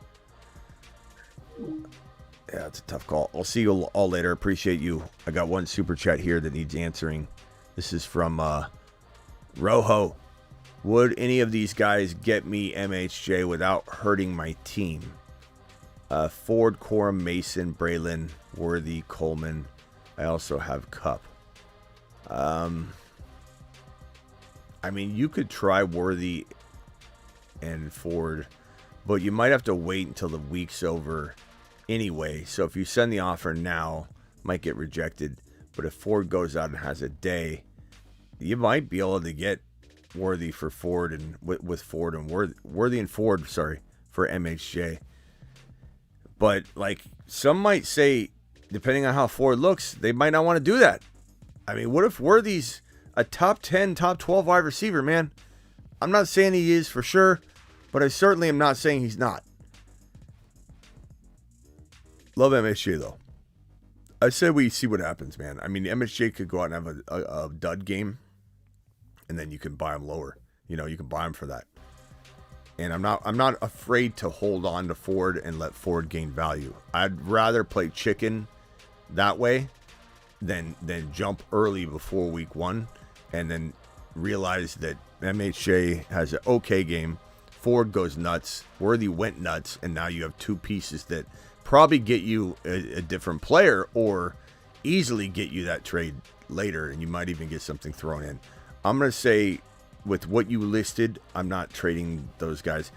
Yeah, it's a tough call. I'll see you all later. Appreciate you. I got one super chat here that needs answering. This is from Rojo. Would any of these guys get me MHJ without hurting my team? Ford, Corum, Mason, Braylon, Worthy, Coleman. I also have Cup. I mean, you could try Worthy and Ford, but you might have to wait until the week's over anyway. So if you send the offer now, it might get rejected. But if Ford goes out and has a day, you might be able to get Worthy for Ford and with Ford and Worthy and Ford, sorry, for MHJ. But like some might say, depending on how Ford looks, they might not want to do that. I mean, what if Worthy's a top 10, top 12 wide receiver, man? I'm not saying he is for sure, but I certainly am not saying he's not. Love MHJ, though. I say we see what happens, man. I mean, MHJ could go out and have a dud game, and then you can buy him lower. You know, you can buy him for that. And I'm not afraid to hold on to Ford and let Ford gain value. I'd rather play chicken that way than jump early before week 1 and then realize that MHJ has an okay game. Ford goes nuts. Worthy went nuts. And now you have two pieces that probably get you a different player or easily get you that trade later. And you might even get something thrown in. I'm going to say with what you listed, I'm not trading those guys.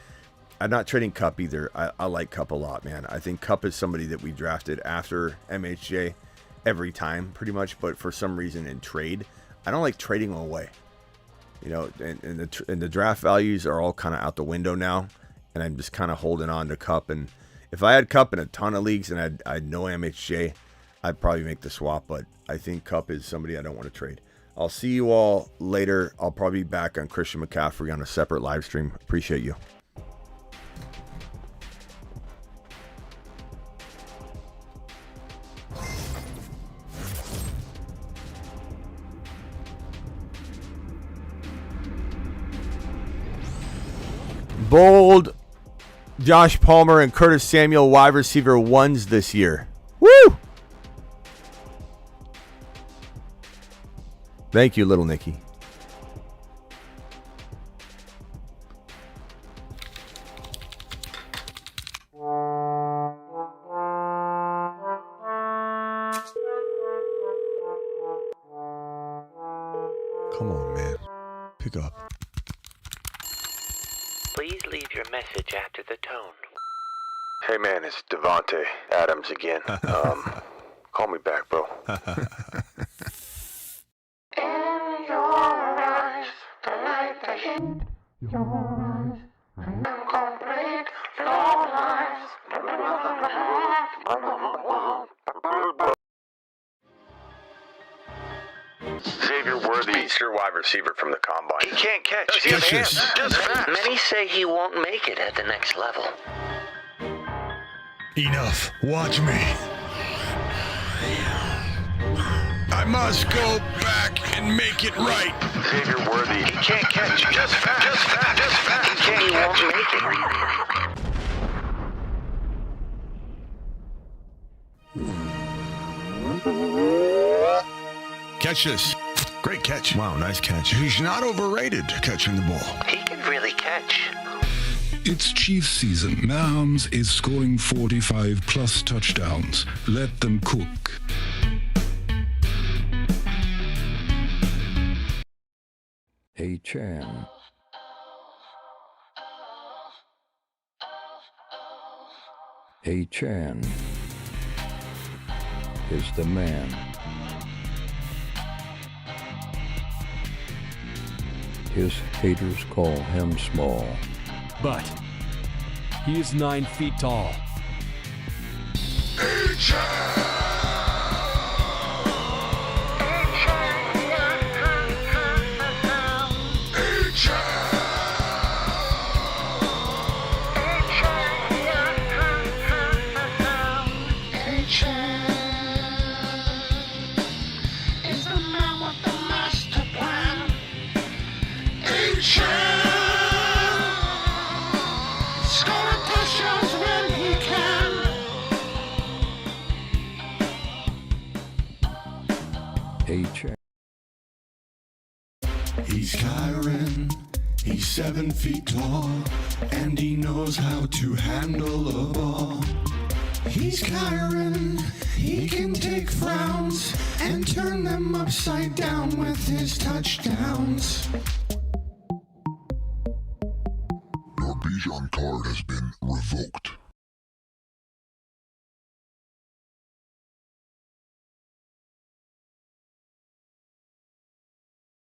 I'm not trading Cup either. I like Cup a lot, man. I think Cup is somebody that we drafted after MHJ every time, pretty much. But for some reason in trade, I don't like trading them away. You know, and the draft values are all kind of out the window now. And I'm just kind of holding on to Cup. And if I had Cup in a ton of leagues and I'd know MHJ, I'd probably make the swap, but I think Kupp is somebody I don't want to trade. I'll see you all later. I'll probably be back on Christian McCaffrey on a separate live stream. Appreciate you. Bold Josh Palmer and Curtis Samuel wide receiver ones this year. Woo! Thank you, little Nicky. Come on, man. Pick up. Please leave your message after the tone. Hey, man, it's Devontae Adams again. Call me back, bro. In your eyes, the light that hit your eyes, incomplete your lives. Xavier Worthy, your wide receiver from the combine. He can't catch. Many say he won't make it at the next level. Enough. Watch me. I must go back and make it right. Xavier Worthy. He can't catch. Just fast. He won't make it. Catch this. Great catch. Wow, nice catch. He's not overrated catching the ball. He can really catch. It's Chiefs season. Mahomes is scoring 45-plus touchdowns. Let them cook. Hey, Chan. Hey, Chan is the man. His haters call him small. But he is 9 feet tall. He's Kyron, he's 7 feet tall, and he knows how to handle a ball. He's Kyron, he can take frowns and turn them upside down with his touchdowns. Your Bijan card has been revoked.